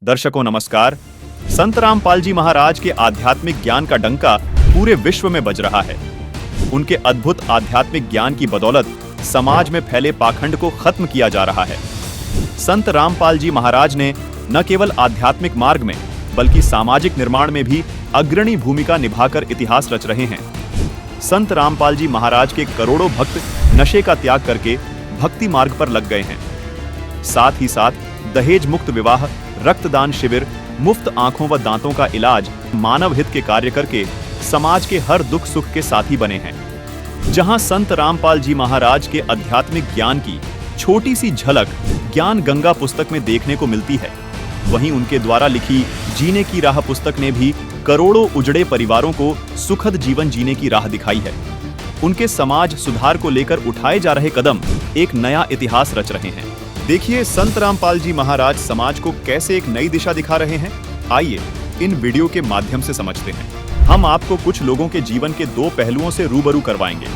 दर्शकों नमस्कार। संत रामपाल जी महाराज के आध्यात्मिक ज्ञान का डंका पूरे विश्व में बज रहा है। उनके अद्भुत आध्यात्मिक ज्ञान की बदौलत समाज में फैले पाखंड को खत्म किया जा रहा है। संत रामपाल जी महाराज ने न केवल आध्यात्मिक मार्ग में बल्कि सामाजिक निर्माण में भी अग्रणी भूमिका निभाकर इतिहास रच रहे हैं। संत रामपाल जी महाराज के करोड़ों भक्त नशे का त्याग करके भक्ति मार्ग पर लग गए हैं। साथ ही साथ दहेज मुक्त विवाह, रक्तदान शिविर, मुफ्त आंखों व दांतों का इलाज, मानव हित के कार्य करके समाज के हर दुख सुख के साथी बने हैं। जहां संत रामपाल जी महाराज के आध्यात्मिक ज्ञान की छोटी सी झलक ज्ञान गंगा पुस्तक में देखने को मिलती है, वहीं उनके द्वारा लिखी जीने की राह पुस्तक ने भी करोड़ों उजड़े परिवारों को सुखद जीवन जीने की राह दिखाई है। उनके समाज सुधार को लेकर उठाए जा रहे कदम एक नया इतिहास रच रहे हैं। देखिए संत रामपाल जी महाराज समाज को कैसे एक नई दिशा दिखा रहे हैं। आइए इन वीडियो के माध्यम से समझते हैं। हम आपको कुछ लोगों के जीवन के दो पहलुओं से रूबरू करवाएंगे,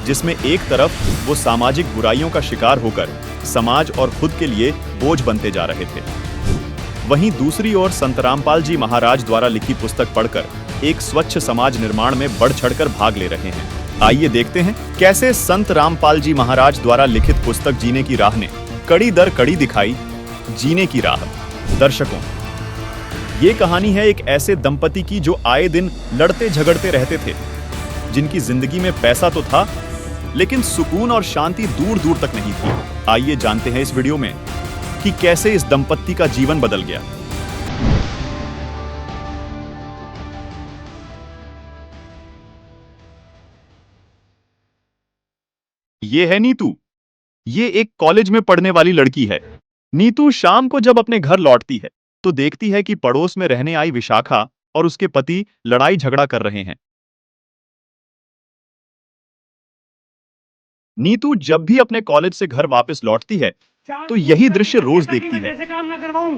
जिसमें एक तरफ वो सामाजिक बुराइयों का शिकार होकर समाज और खुद के लिए बोझ बनते जा रहे थे, वहीं दूसरी ओर संत रामपाल जी महाराज द्वारा लिखी पुस्तक पढ़कर एक स्वच्छ समाज निर्माण में बढ़ चढ़कर भाग ले रहे हैं। आइए देखते हैं कैसे संत रामपाल जी महाराज द्वारा लिखित पुस्तक जीने की राह ने कड़ी दर कड़ी दिखाई जीने की राह। दर्शकों, ये कहानी है एक ऐसे दंपति की जो आए दिन लड़ते झगड़ते रहते थे, जिनकी जिंदगी में पैसा तो था लेकिन सुकून और शांति दूर दूर तक नहीं थी। आइए जानते हैं इस वीडियो में कि कैसे इस दंपति का जीवन बदल गया। ये है नीतू। ये एक कॉलेज में पढ़ने वाली लड़की है। नीतू शाम को जब अपने घर लौटती है तो देखती है कि पड़ोस में रहने आई विशाखा और उसके पति लड़ाई झगड़ा कर रहे हैं। नीतू जब भी अपने कॉलेज से घर वापस लौटती है तो यही दृश्य रोज देखती है। काम ना करवाऊं,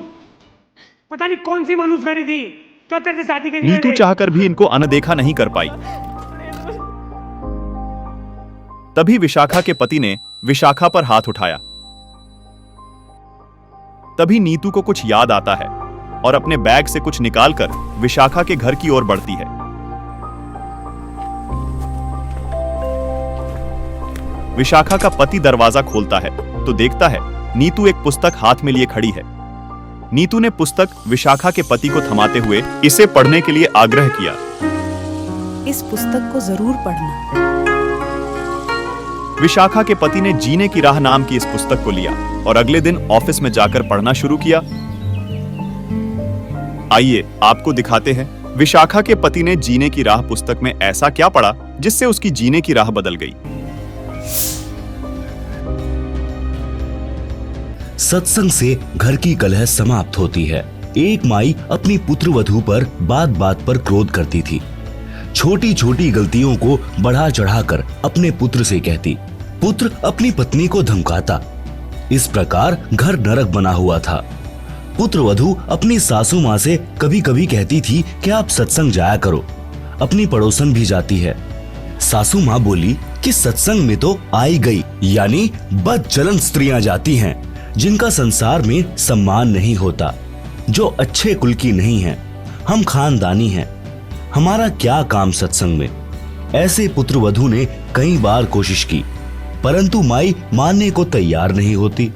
पता नहीं कौन सी मनुष्य थी तो तेरे से शादी करनी। नीतू चाहकर भी इनको अनदेखा नहीं कर पाई। तभी विशाखा के पति ने विशाखा पर हाथ उठाया। तभी नीतू को कुछ याद आता है और अपने बैग से कुछ निकालकर विशाखा के घर की ओर बढ़ती है। विशाखा का पति दरवाजा खोलता है तो देखता है नीतू एक पुस्तक हाथ में लिए खड़ी है। नीतू ने पुस्तक विशाखा के पति को थमाते हुए इसे पढ़ने के लिए आग्रह किया। इस पुस्तक को जरूर पढ़ना। विशाखा के पति ने जीने की राह नाम की इस पुस्तक को लिया और अगले दिन ऑफिस में जाकर पढ़ना शुरू किया। आइए आपको दिखाते हैं विशाखा के पति ने जीने की राह पुस्तक में ऐसा क्या पढ़ा जिससे उसकी जीने की राह बदल गई। सत्संग से घर की कलह समाप्त होती है। एक माई अपनी पुत्र वधू पर बात बात पर क्रोध करती थी। छोटी छोटी गलतियों को बढ़ा चढ़ाकर अपने पुत्र से कहती, पुत्र अपनी पत्नी को धमकाता। इस प्रकार घर नरक बना हुआ था। पुत्र वधू अपनी सासू माँ से कभी कभी कहती थी कि आप सत्संग जाया करो। अपनी पड़ोसन भी जाती है। सासू माँ बोली कि सत्संग में तो आई गई, यानी बदचलन स्त्रियां जाती हैं, जिनका संसार में सम्मान नहीं होता, जो अच्छे कुल की नहीं है। हम खानदानी हैं, हमारा क्या काम सत्संग में। ऐसे पुत्र वधू ने कई बार कोशिश की, परंतु माई मानने को तैयार नहीं होती।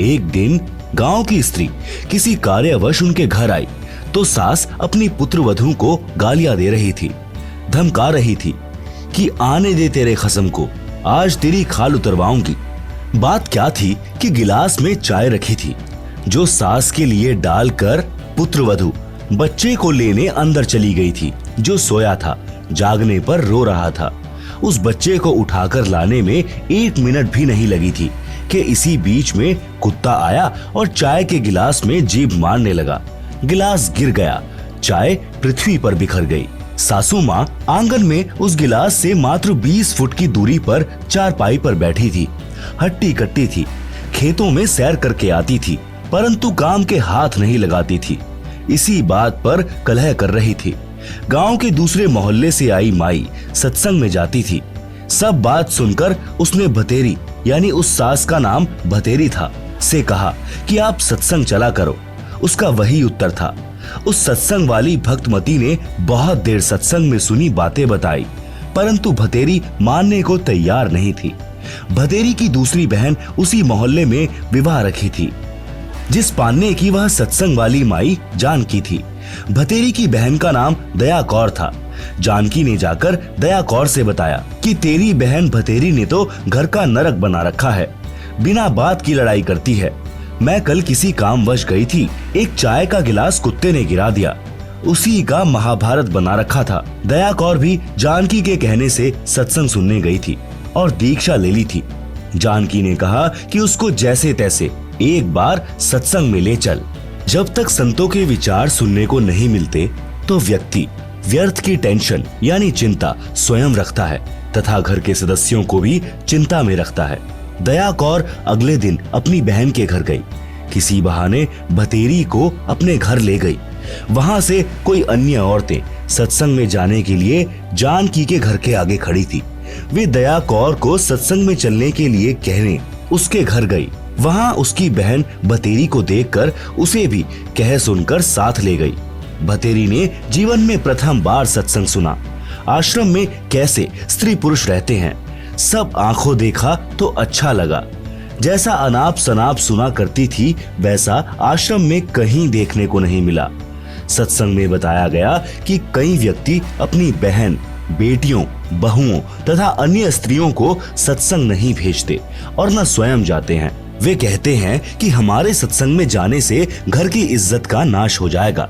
एक दिन गांव की स्त्री किसी कार्यवश उनके घर आई तो सास अपनी पुत्र वधू को गालियां दे रही थी, धमका रही थी कि आने दे तेरे खसम को, आज तेरी खाल उतरवाऊंगी। बात क्या थी कि गिलास में चाय रखी थी, जो सास के लिए डालकर पुत्र वधू बच्चे को लेने अंदर चली गई थी, जो सोया था, जागने पर रो रहा था। उस बच्चे को उठाकर लाने में 1 मिनट भी नहीं लगी थी कि इसी बीच में कुत्ता आया और चाय के गिलास में जीभ मारने लगा। गिलास गिर गया, चाय पृथ्वी पर बिखर गई। सासू माँ आंगन में उस गिलास से मात्र 20 फुट की दूरी पर चारपाई पर बैठी थी। हट्टी कट्टी थी, खेतों में सैर करके आती थी, परंतु काम के हाथ नहीं लगाती थी। इसी बात पर कलह कर रही थी। गांव के दूसरे मोहल्ले से आई माई सत्संग में जाती थी। सब बात सुनकर उसने भतेरी, यानी उस सास का नाम भतेरी था, से कहा कि आप सत्संग चला करो। उसका वही उत्तर था। उस सत्संग वाली भक्तमती ने बहुत देर सत्संग में सुनी बातें बताई, परंतु भतेरी मानने को तैयार नहीं थी। भतेरी की दूसरी बहन उसी मोहल्ले में विवाह रखी थी, जिस पान्ने की वह सत्संग वाली माई जानकी थी। भतेरी की बहन का नाम दया कौर था। जानकी ने जाकर दया कौर से बताया कि तेरी बहन भतेरी ने तो घर का नरक बना रखा है, बिना बात की लड़ाई करती है। मैं कल किसी कामवश गई थी, एक चाय का गिलास कुत्ते ने गिरा दिया, उसी का महाभारत बना रखा था। दया कौर भी जानकी के कहने से सत्संग सुनने गई थी और दीक्षा ले ली थी। जानकी ने कहा कि उसको जैसे तैसे एक बार सत्संग में ले चल। जब तक संतों के विचार सुनने को नहीं मिलते तो व्यक्ति व्यर्थ की टेंशन यानी चिंता स्वयं रखता है तथा घर के सदस्यों को भी चिंता में रखता है। दया कौर अगले दिन अपनी बहन के घर गई। किसी बहाने भतेरी को अपने घर ले गई। वहां से कोई अन्य औरतें सत्संग में जाने के लिए जानकी के घर के आगे खड़ी थी। वे दया कौर को सत्संग में चलने के लिए कहने उसके घर गई। वहां उसकी बहन भतेरी को देखकर उसे भी कह सुनकर साथ ले गई। भतेरी ने जीवन में प्रथम बार सत्संग सुना। आश्रम में कैसे स्त्री पुरुष रहते हैं, सब आंखों देखा तो अच्छा लगा। जैसा अनाप शनाप सुना करती थी वैसा आश्रम में कहीं देखने को नहीं मिला। सत्संग में बताया गया कि कई व्यक्ति अपनी बहन, बेटियों, बहुओं तथा अन्य स्त्रियों को सत्संग नहीं भेजते और न स्वयं जाते हैं। वे कहते हैं कि हमारे सत्संग में जाने से घर की इज्जत का नाश हो जाएगा,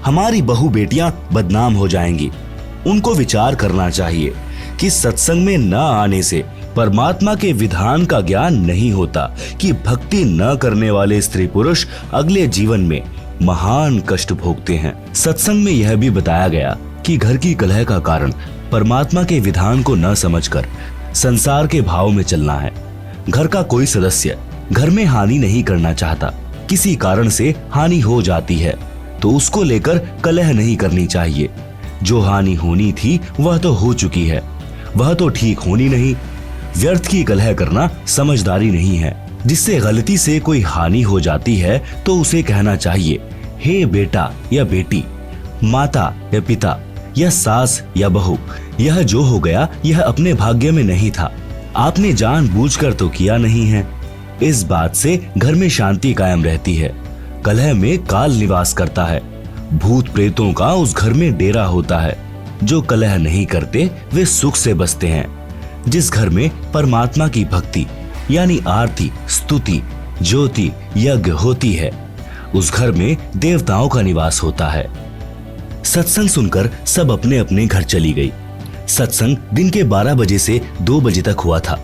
हमारी बहू बेटियां बदनाम हो जाएंगी। उनको विचार करना चाहिए कि सत्संग में न आने से परमात्मा के विधान का ज्ञान नहीं होता कि भक्ति न करने वाले स्त्री पुरुष अगले जीवन में महान कष्ट भोगते हैं। सत्संग में यह भी बताया गया कि घर की कलह का कारण परमात्मा के विधान को न समझकर संसार के भाव में चलना है। घर का कोई सदस्य घर में हानि नहीं करना चाहता, किसी कारण से हानि हो जाती है तो उसको लेकर कलह नहीं करनी चाहिए। जो हानि होनी थी वह तो हो चुकी है, वह तो ठीक होनी नहीं। व्यर्थ की कलह करना समझदारी नहीं है। जिससे गलती से कोई हानि हो जाती है तो उसे कहना चाहिए, हे बेटा या बेटी, माता या पिता या सास या बहू, यह जो हो गया यह अपने भाग्य में नहीं था, आपने जानबूझकर तो किया नहीं है। इस बात से घर में शांति कायम रहती है। कलह में काल निवास करता है, भूत प्रेतों का उस घर में डेरा होता है। जो कलह नहीं करते वे सुख से बसते हैं। जिस घर में परमात्मा की भक्ति यानी आरती, स्तुति, ज्योति, यज्ञ होती है उस घर में देवताओं का निवास होता है। सत्संग सुनकर सब अपने अपने घर चली गई। सत्संग दिन के 12 बजे से 2 बजे तक हुआ था।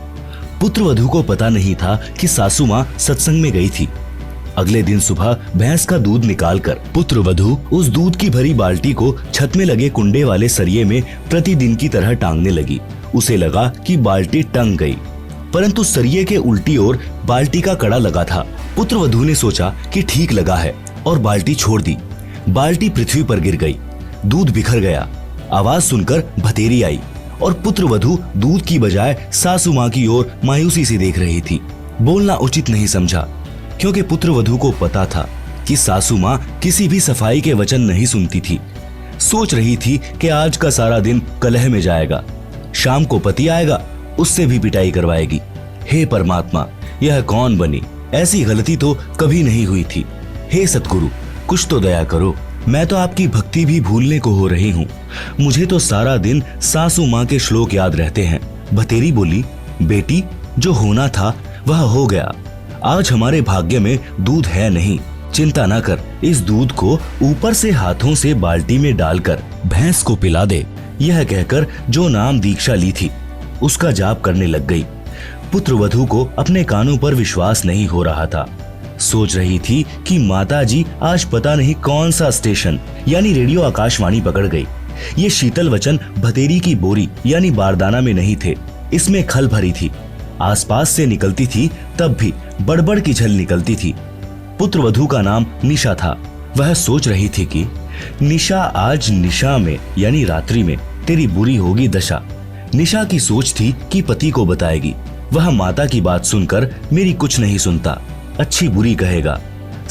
पुत्र वधू को पता नहीं था कि सासू माँ सत्संग में गई थी। अगले दिन सुबह भैंस का दूध निकालकर पुत्र वधू उस दूध की भरी बाल्टी को छत में लगे कुंडे वाले सरिये में प्रतिदिन की तरह टांगने लगी। उसे लगा कि बाल्टी टंग गई, परंतु सरिये के उल्टी ओर बाल्टी का कड़ा लगा था। पुत्र वधू ने सोचा कि ठीक लगा है और बाल्टी छोड़ दी। बाल्टी पृथ्वी पर गिर गई, दूध बिखर गया। आवाज सुनकर भतेरी आई और पुत्र वधू दूध की बजाय सासू माँ की ओर मायूसी से देख रही थी। बोलना उचित नहीं समझा, क्योंकि पुत्र वधू को पता था कि सासू माँ किसी भी सफाई के वचन नहीं सुनती थी। सोच रही थी कि आज का सारा दिन कलह में जाएगा, शाम को पति आएगा, उससे भी पिटाई करवाएगी। हे परमात्मा, यह कौन बनी? ऐसी गलती तो कभी नहीं हुई थी। हे सतगुरु, कुछ तो दया करो, मैं तो आपकी भक्ति भी भूलने को हो रही हूँ। मुझे तो सारा दिन सासू माँ के श्लोक याद रहते हैं। भतेरी बोली, बेटी, जो होना था वह हो गया। आज हमारे भाग्य में दूध है नहीं, चिंता न कर। इस दूध को ऊपर से हाथों से बाल्टी में डालकर भैंस को पिला दे। यह कहकर जो नाम दीक्षा ली थी उसका जाप करने लग गई। पुत्र वधू को अपने कानों पर विश्वास नहीं हो रहा था। सोच रही थी कि माताजी आज पता नहीं कौन सा स्टेशन यानी रेडियो आकाशवाणी पकड़ गई। ये शीतल वचन भतेरी की बोरी यानी बारदाना में नहीं थे, इसमें खल भरी थी। आसपास से निकलती थी तब भी बड़बड़ की झल निकलती थी। पुत्र वधू का नाम निशा था। वह सोच रही थी कि निशा, आज निशा में यानी रात्रि में तेरी बुरी होगी दशा। निशा की सोच थी कि पति को बताएगी। वह माता की बात सुनकर मेरी कुछ नहीं सुनता, अच्छी बुरी कहेगा।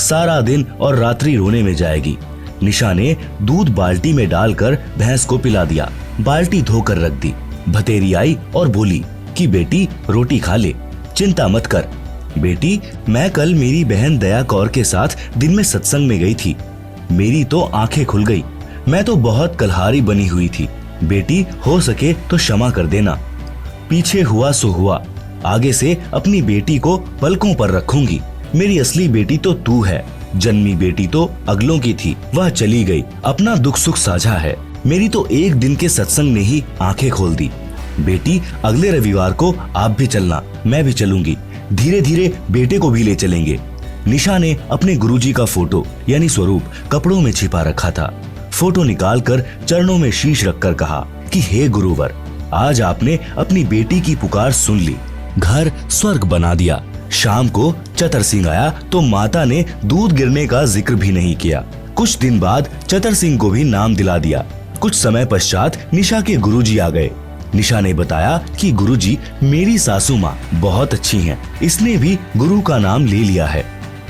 सारा दिन और रात्रि रोने में जाएगी। निशा ने दूध बाल्टी में डालकर भैंस को पिला दिया। बाल्टी धोकर रख दी। भतेरी आई और बोली कि बेटी रोटी खा ले, चिंता मत कर। बेटी, मैं कल मेरी बहन दया कौर के साथ दिन में सत्संग में गई थी। मेरी तो आंखें खुल गई। मैं तो बहुत कलहारी बनी हुई थी। बेटी, हो सके तो क्षमा कर देना। पीछे हुआ सो हुआ। आगे से अपनी बेटी को पलकों पर रखूंगी। मेरी असली बेटी तो तू है। जन्मी बेटी तो अगलों की थी, वह चली गई। अपना दुख सुख साझा है। मेरी तो एक दिन के सत्संग ने ही आंखें खोल दी। बेटी, अगले रविवार को आप भी चलना, मैं भी चलूंगी। धीरे धीरे बेटे को भी ले चलेंगे। निशा ने अपने गुरुजी का फोटो यानी स्वरूप कपड़ों में छिपा रखा था। फोटो निकालकर चरणों में शीश रखकर कहा कि हे गुरुवर, आज आपने अपनी बेटी की पुकार सुन ली, घर स्वर्ग बना दिया। शाम को चतर सिंह आया तो माता ने दूध गिरने का जिक्र भी नहीं किया। कुछ दिन बाद चतर सिंह को भी नाम दिला दिया। कुछ समय पश्चात निशा के गुरुजी आ गए। निशा ने बताया कि गुरुजी, मेरी सासू माँ बहुत अच्छी हैं। इसने भी गुरु का नाम ले लिया है।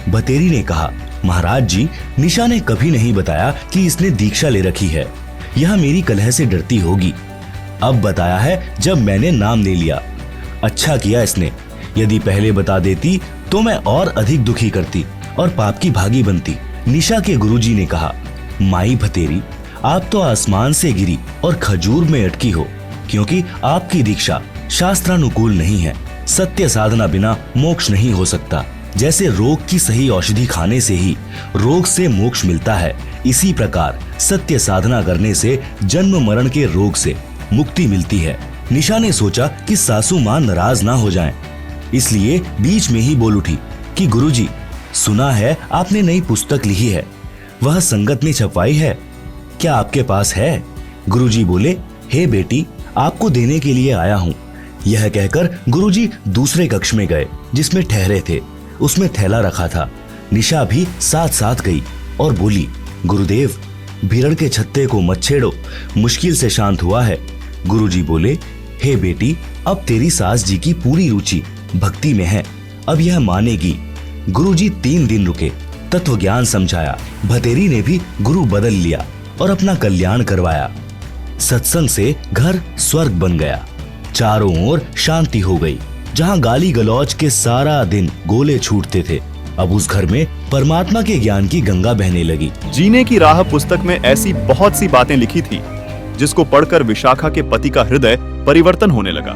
भतेरी ने कहा, महाराज जी, निशा ने कभी नहीं बताया कि इसने दीक्षा ले रखी है। यह मेरी कलह से डरती होगी। अब बताया है जब मैंने नाम ले लिया। अच्छा किया इसने। यदि पहले बता देती तो मैं और अधिक दुखी करती और पाप की भागी बनती। निशा के गुरुजी ने कहा, माई भतेरी, आप तो आसमान से गिरी और खजूर में अटकी हो, क्योंकि आपकी दीक्षा शास्त्रानुकूल नहीं है। सत्य साधना बिना मोक्ष नहीं हो सकता। जैसे रोग की सही औषधि खाने से ही रोग से मोक्ष मिलता है, इसी प्रकार सत्य साधना करने से जन्म मरण के रोग से मुक्ति मिलती है। निशा ने सोचा कि सासू माँ नाराज ना हो जाएं, इसलिए बीच में ही बोल उठी कि गुरुजी, सुना है आपने नई पुस्तक लिखी है, वह संगत में छपवाई है, क्या आपके पास है? गुरुजी बोले, हे बेटी, आपको देने के लिए आया हूँ। यह कहकर गुरुजी दूसरे कक्ष में गए जिसमें ठहरे थे। उसमें थैला रखा था। निशा भी साथ साथ गई और बोली, गुरुदेव, भिड़ड़ के छत्ते को मत छेड़ो, मुश्किल से शांत हुआ है। गुरुजी बोले, हे बेटी, अब तेरी सास जी की पूरी रुचि भक्ति में है, अब यह मानेगी। गुरुजी 3 दिन रुके, तत्व ज्ञान समझाया। भतेरी ने भी गुरु बदल लिया और अपना कल्याण करवाया। सत्संग से घर स्वर्ग बन गया। चारों ओर शांति हो गई। जहाँ गाली गलौज के सारा दिन गोले छूटते थे, अब उस घर में परमात्मा के ज्ञान की गंगा बहने लगी। जीने की राह पुस्तक में ऐसी बहुत सी बातें लिखी थी जिसको पढ़कर विशाखा के पति का हृदय परिवर्तन होने लगा।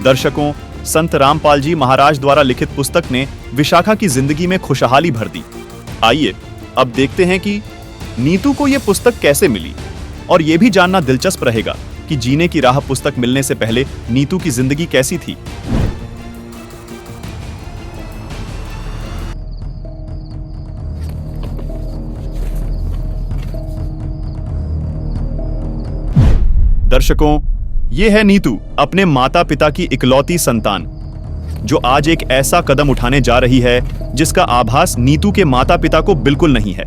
दर्शकों, संत रामपाल जी महाराज द्वारा लिखित पुस्तक ने विशाखा की जिंदगी में खुशहाली भर दी। आइए अब देखते हैं कि नीतू को यह पुस्तक कैसे मिली, और यह भी जानना दिलचस्प रहेगा कि जीने की राह पुस्तक मिलने से पहले नीतू की जिंदगी कैसी थी। दर्शकों, ये है नीतू, अपने माता पिता की इकलौती संतान, जो आज एक ऐसा कदम उठाने जा रही है जिसका आभास नीतू के माता पिता को बिल्कुल नहीं है।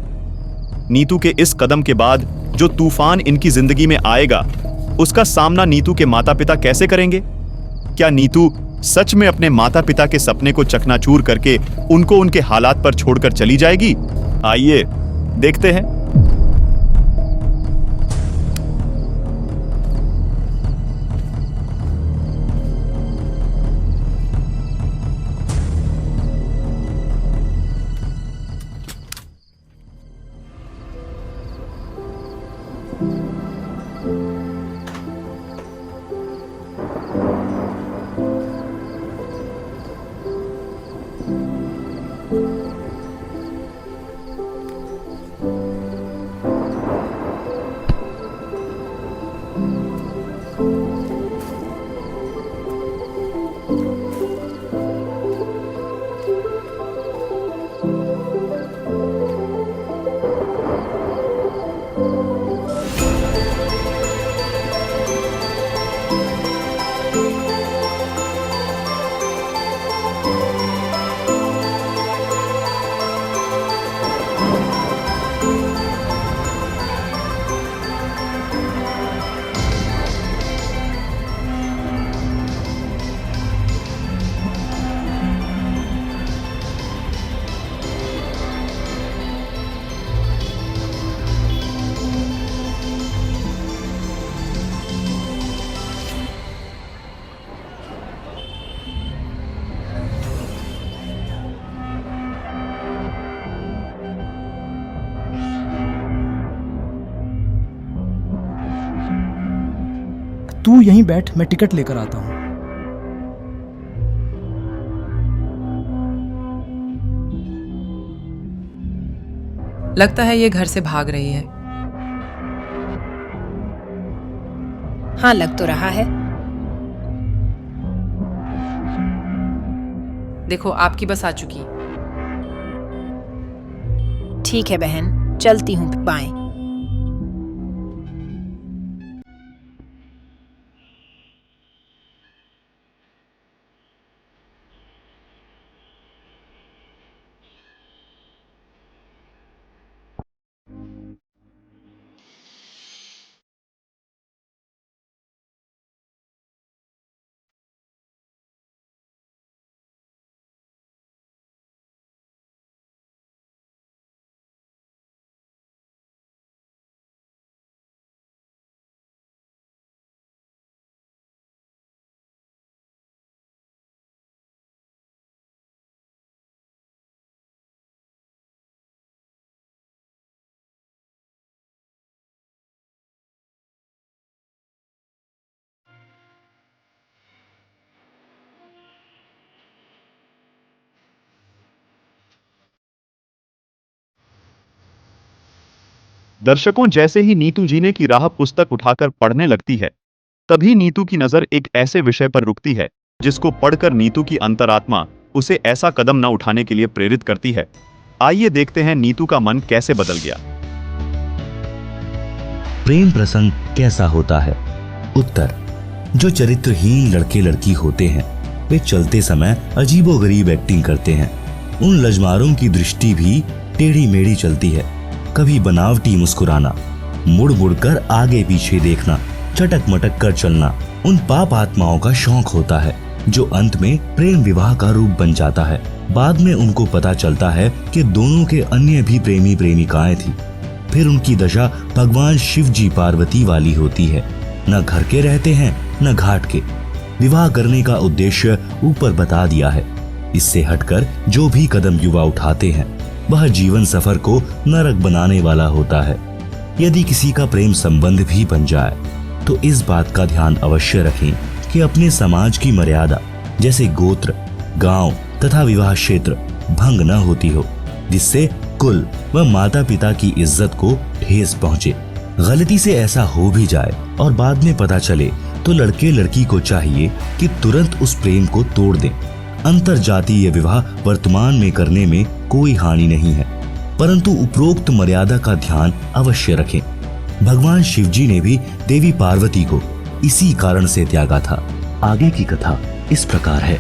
नीतू के इस कदम के बाद जो तूफान इनकी जिंदगी में आएगा, उसका सामना नीतू के माता पिता कैसे करेंगे? क्या नीतू सच में अपने माता पिता के सपने को चकनाचूर करके उनको उनके हालात पर छोड़कर चली जाएगी? आइए देखते हैं। तू यहीं बैठ, मैं टिकट लेकर आता हूं। लगता है ये घर से भाग रही है। हाँ, लग तो रहा है। देखो, आपकी बस आ चुकी। ठीक है बहन, चलती हूँ बाएं। दर्शकों, जैसे ही नीतू जीने की राह पुस्तक उठाकर पढ़ने लगती है, तभी नीतू की नजर एक ऐसे विषय पर रुकती है जिसको पढ़कर नीतू की अंतरात्मा उसे ऐसा कदम न उठाने के लिए प्रेरित करती है। आइए देखते हैं नीतू का मन कैसे बदल गया। प्रेम प्रसंग कैसा होता है? उत्तर: जो चरित्रहीन लड़के लड़की होते हैं वे चलते समय अजीबोगरीब एक्टिंग करते हैं। उन लजमारों की दृष्टि भी टेढ़ी मेढ़ी चलती है। कभी बनावटी मुस्कुराना, मुड़ मुड़ कर आगे पीछे देखना, चटक मटक कर चलना उन पाप आत्माओं का शौक होता है, जो अंत में प्रेम विवाह का रूप बन जाता है। बाद में उनको पता चलता है कि दोनों के अन्य भी प्रेमी प्रेमिकाएं थी। फिर उनकी दशा भगवान शिव जी पार्वती वाली होती है। न घर के रहते हैं न घाट के। विवाह करने का उद्देश्य ऊपर बता दिया है। इससे हटकर जो भी कदम युवा उठाते हैं वह जीवन सफर को नरक बनाने वाला होता है। यदि किसी का प्रेम संबंध भी बन जाए तो इस बात का ध्यान अवश्य रखें कि अपने समाज की मर्यादा जैसे गोत्र, गांव तथा विवाह क्षेत्र भंग न होती हो, जिससे कुल व माता पिता की इज्जत को ठेस पहुंचे। गलती से ऐसा हो भी जाए और बाद में पता चले तो लड़के लड़की को चाहिए कि तुरंत उस प्रेम को तोड़ दें। अंतर जातीय विवाह वर्तमान में करने में कोई हानि नहीं है, परंतु उपरोक्त मर्यादा का ध्यान अवश्य रखें। भगवान शिव जी ने भी देवी पार्वती को इसी कारण से त्यागा था। आगे की कथा इस प्रकार है।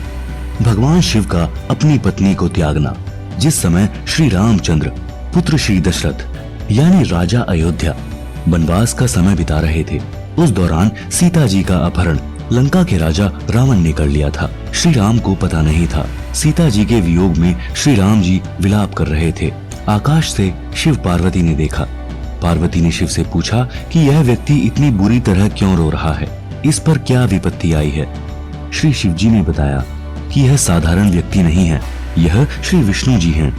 भगवान शिव का अपनी पत्नी को त्यागना। जिस समय श्री रामचंद्र पुत्र श्री दशरथ यानी राजा अयोध्या वनवास का समय बिता रहे थे, उस दौरान सीता जी का अपहरण लंका के राजा रावण ने कर लिया था। श्री राम को पता नहीं था। सीता जी के वियोग में श्री राम जी विलाप कर रहे थे। आकाश से शिव पार्वती ने देखा। पार्वती ने शिव से पूछा कि यह व्यक्ति इतनी बुरी तरह क्यों रो रहा है, इस पर क्या विपत्ति आई है। श्री शिव जी ने बताया कि यह साधारण व्यक्ति नहीं है, यह श्री विष्णु जी हैं,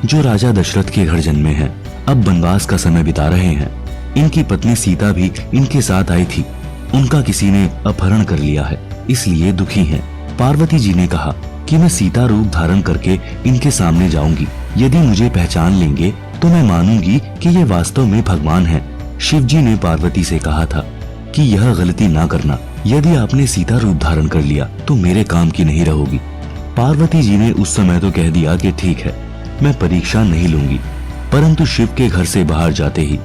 जो राजा दशरथ के घर जन्मे हैं। अब वनवास का समय बिता रहे हैं। इनकी पत्नी सीता भी इनके साथ आई थी। उनका किसी ने अपहरण कर लिया है, इसलिए दुखी हैं। पार्वती जी ने कहा कि मैं सीता रूप धारण करके इनके सामने जाऊंगी। यदि मुझे पहचान लेंगे तो मैं मानूंगी कि ये वास्तव में भगवान हैं। शिव जी ने पार्वती से कहा था कि यह गलती ना करना। यदि आपने सीता रूप धारण कर लिया तो मेरे काम की नहीं रहोगी। पार्वती जी ने उस समय तो कह दिया कि ठीक है, मैं परीक्षा नहीं लूंगी। परंतु शिव के घर से बाहर जाते ही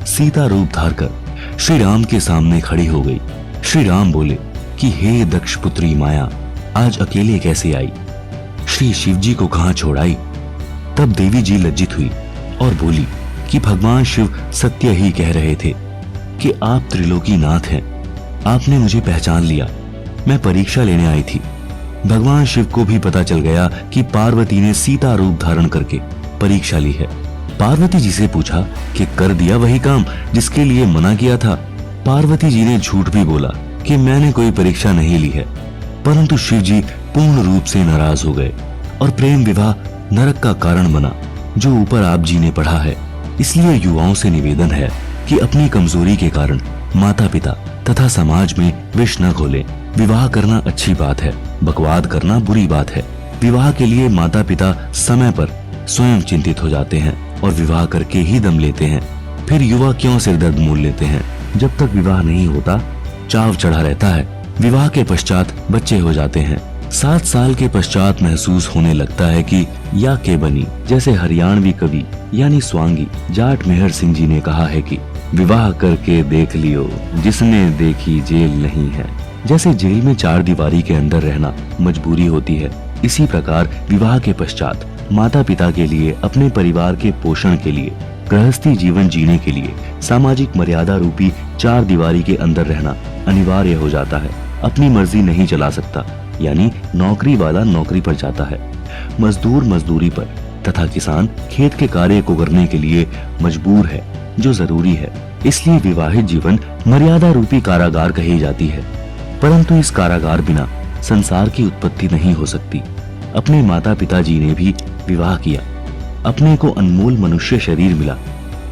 सीता रूप धार कर श्री राम के सामने खड़ी हो गई। श्री राम बोले कि हे दक्ष पुत्री माया, आज अकेले कैसे आई? श्री शिव जी को कहां छोड़ आई? तब देवी जी लज्जित हुई और बोली कि भगवान शिव सत्य ही कह रहे थे कि आप त्रिलोकी नाथ हैं। आपने मुझे पहचान लिया। मैं परीक्षा लेने आई थी। भगवान शिव को भी पता चल गया कि पार्वती ने सीता रूप धारण करके परीक्षा ली है। पार्वती जी से पूछा कि कर दिया वही काम जिसके लिए मना किया था। पार्वती जी ने झूठ भी बोला कि मैंने कोई परीक्षा नहीं ली है। परंतु शिव जी पूर्ण रूप से नाराज हो गए और प्रेम विवाह नरक का कारण बना, जो ऊपर आप जी ने पढ़ा है। इसलिए युवाओं से निवेदन है कि अपनी कमजोरी के कारण माता पिता तथा समाज में विष न घोलें। विवाह करना अच्छी बात है, बकवाद करना बुरी बात है। विवाह के लिए माता पिता समय पर स्वयं चिंतित हो जाते हैं और विवाह करके ही दम लेते हैं। फिर युवा क्यों सिरदर्द मोल लेते हैं? जब तक विवाह नहीं होता चाव चढ़ा रहता है। विवाह के पश्चात बच्चे हो जाते हैं। 7 साल के पश्चात महसूस होने लगता है कि या के बनी। जैसे हरियाणवी कवि यानी स्वांगी जाट मेहर सिंह जी ने कहा है कि विवाह करके देख लियो, जिसने देखी जेल नहीं है। जैसे जेल में 4 दीवारी के अंदर रहना मजबूरी होती है, इसी प्रकार विवाह के पश्चात माता पिता के लिए, अपने परिवार के पोषण के लिए, गृहस्थी जीवन जीने के लिए सामाजिक मर्यादा रूपी 4 दीवारी के अंदर रहना अनिवार्य हो जाता है। अपनी मर्जी नहीं चला सकता, यानी नौकरी वाला नौकरी पर जाता है, मजदूर मजदूरी पर, तथा किसान खेत के कार्य को करने के लिए मजबूर है, जो जरूरी है। इसलिए विवाहित जीवन मर्यादा रूपी कारागार कही जाती है। परंतु इस कारागार बिना संसार की उत्पत्ति नहीं हो सकती। अपने माता पिताजी ने भी विवाह किया, अपने को अनमोल मनुष्य शरीर मिला।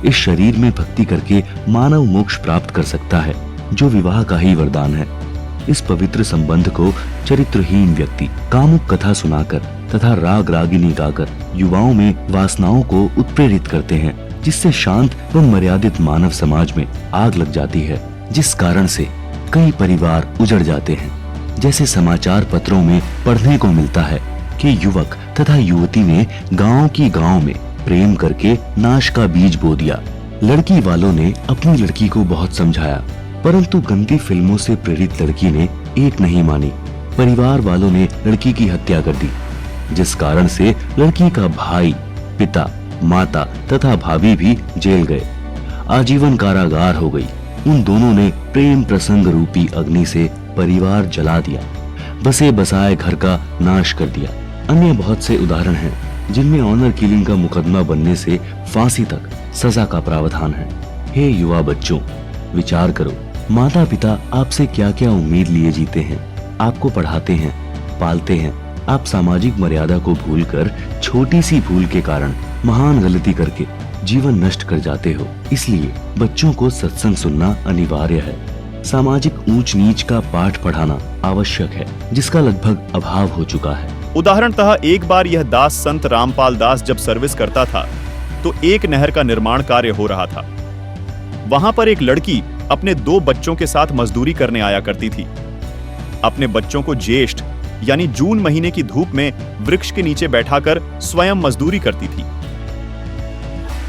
इस शरीर में भक्ति करके मानव मोक्ष प्राप्त कर सकता है, जो विवाह का ही वरदान है। इस पवित्र संबंध को चरित्रहीन व्यक्ति कामुक कथा सुनाकर तथा राग रागिनी गाकर युवाओं में वासनाओं को उत्प्रेरित करते हैं, जिससे शांत व मर्यादित मानव समाज में आग लग जाती है, जिस कारण से कई परिवार उजड़ जाते हैं। जैसे समाचार पत्रों में पढ़ने को मिलता है कि युवक तथा युवती ने गांव की गांव में प्रेम करके नाश का बीज बो दिया। लड़की वालों ने अपनी लड़की को बहुत समझाया, परंतु गंदी फिल्मों से प्रेरित लड़की ने एक नहीं मानी। परिवार वालों ने लड़की की हत्या कर दी, जिस कारण से लड़की का भाई, पिता, माता तथा भाभी भी जेल गए। आजीवन कारागार हो गई। उन दोनों ने प्रेम प्रसंग रूपी अग्नि से परिवार जला दिया, बसे बसाए घर का नाश कर दिया। अन्य बहुत से उदाहरण हैं जिनमें ऑनर किलिंग का मुकदमा बनने से फांसी तक सजा का प्रावधान है। हे युवा बच्चों, विचार करो, माता पिता आपसे क्या क्या उम्मीद लिए जीते हैं, आपको पढ़ाते हैं, पालते हैं। आप सामाजिक मर्यादा को भूलकर छोटी सी भूल के कारण महान गलती करके जीवन नष्ट कर जाते हो। इसलिए बच्चों को सत्संग सुनना अनिवार्य है। सामाजिक ऊंच नीच का पाठ पढ़ाना आवश्यक है, जिसका लगभग अभाव हो चुका है। उदाहरणतः एक बार यह दास संत रामपाल दास जब सर्विस करता था तो एक नहर का निर्माण कार्य हो रहा था। वहां पर एक लड़की अपने 2 बच्चों के साथ मजदूरी करने आया करती थी। अपने बच्चों को ज्येष्ठ यानी जून महीने की धूप में वृक्ष के नीचे बैठाकर स्वयं मजदूरी करती थी।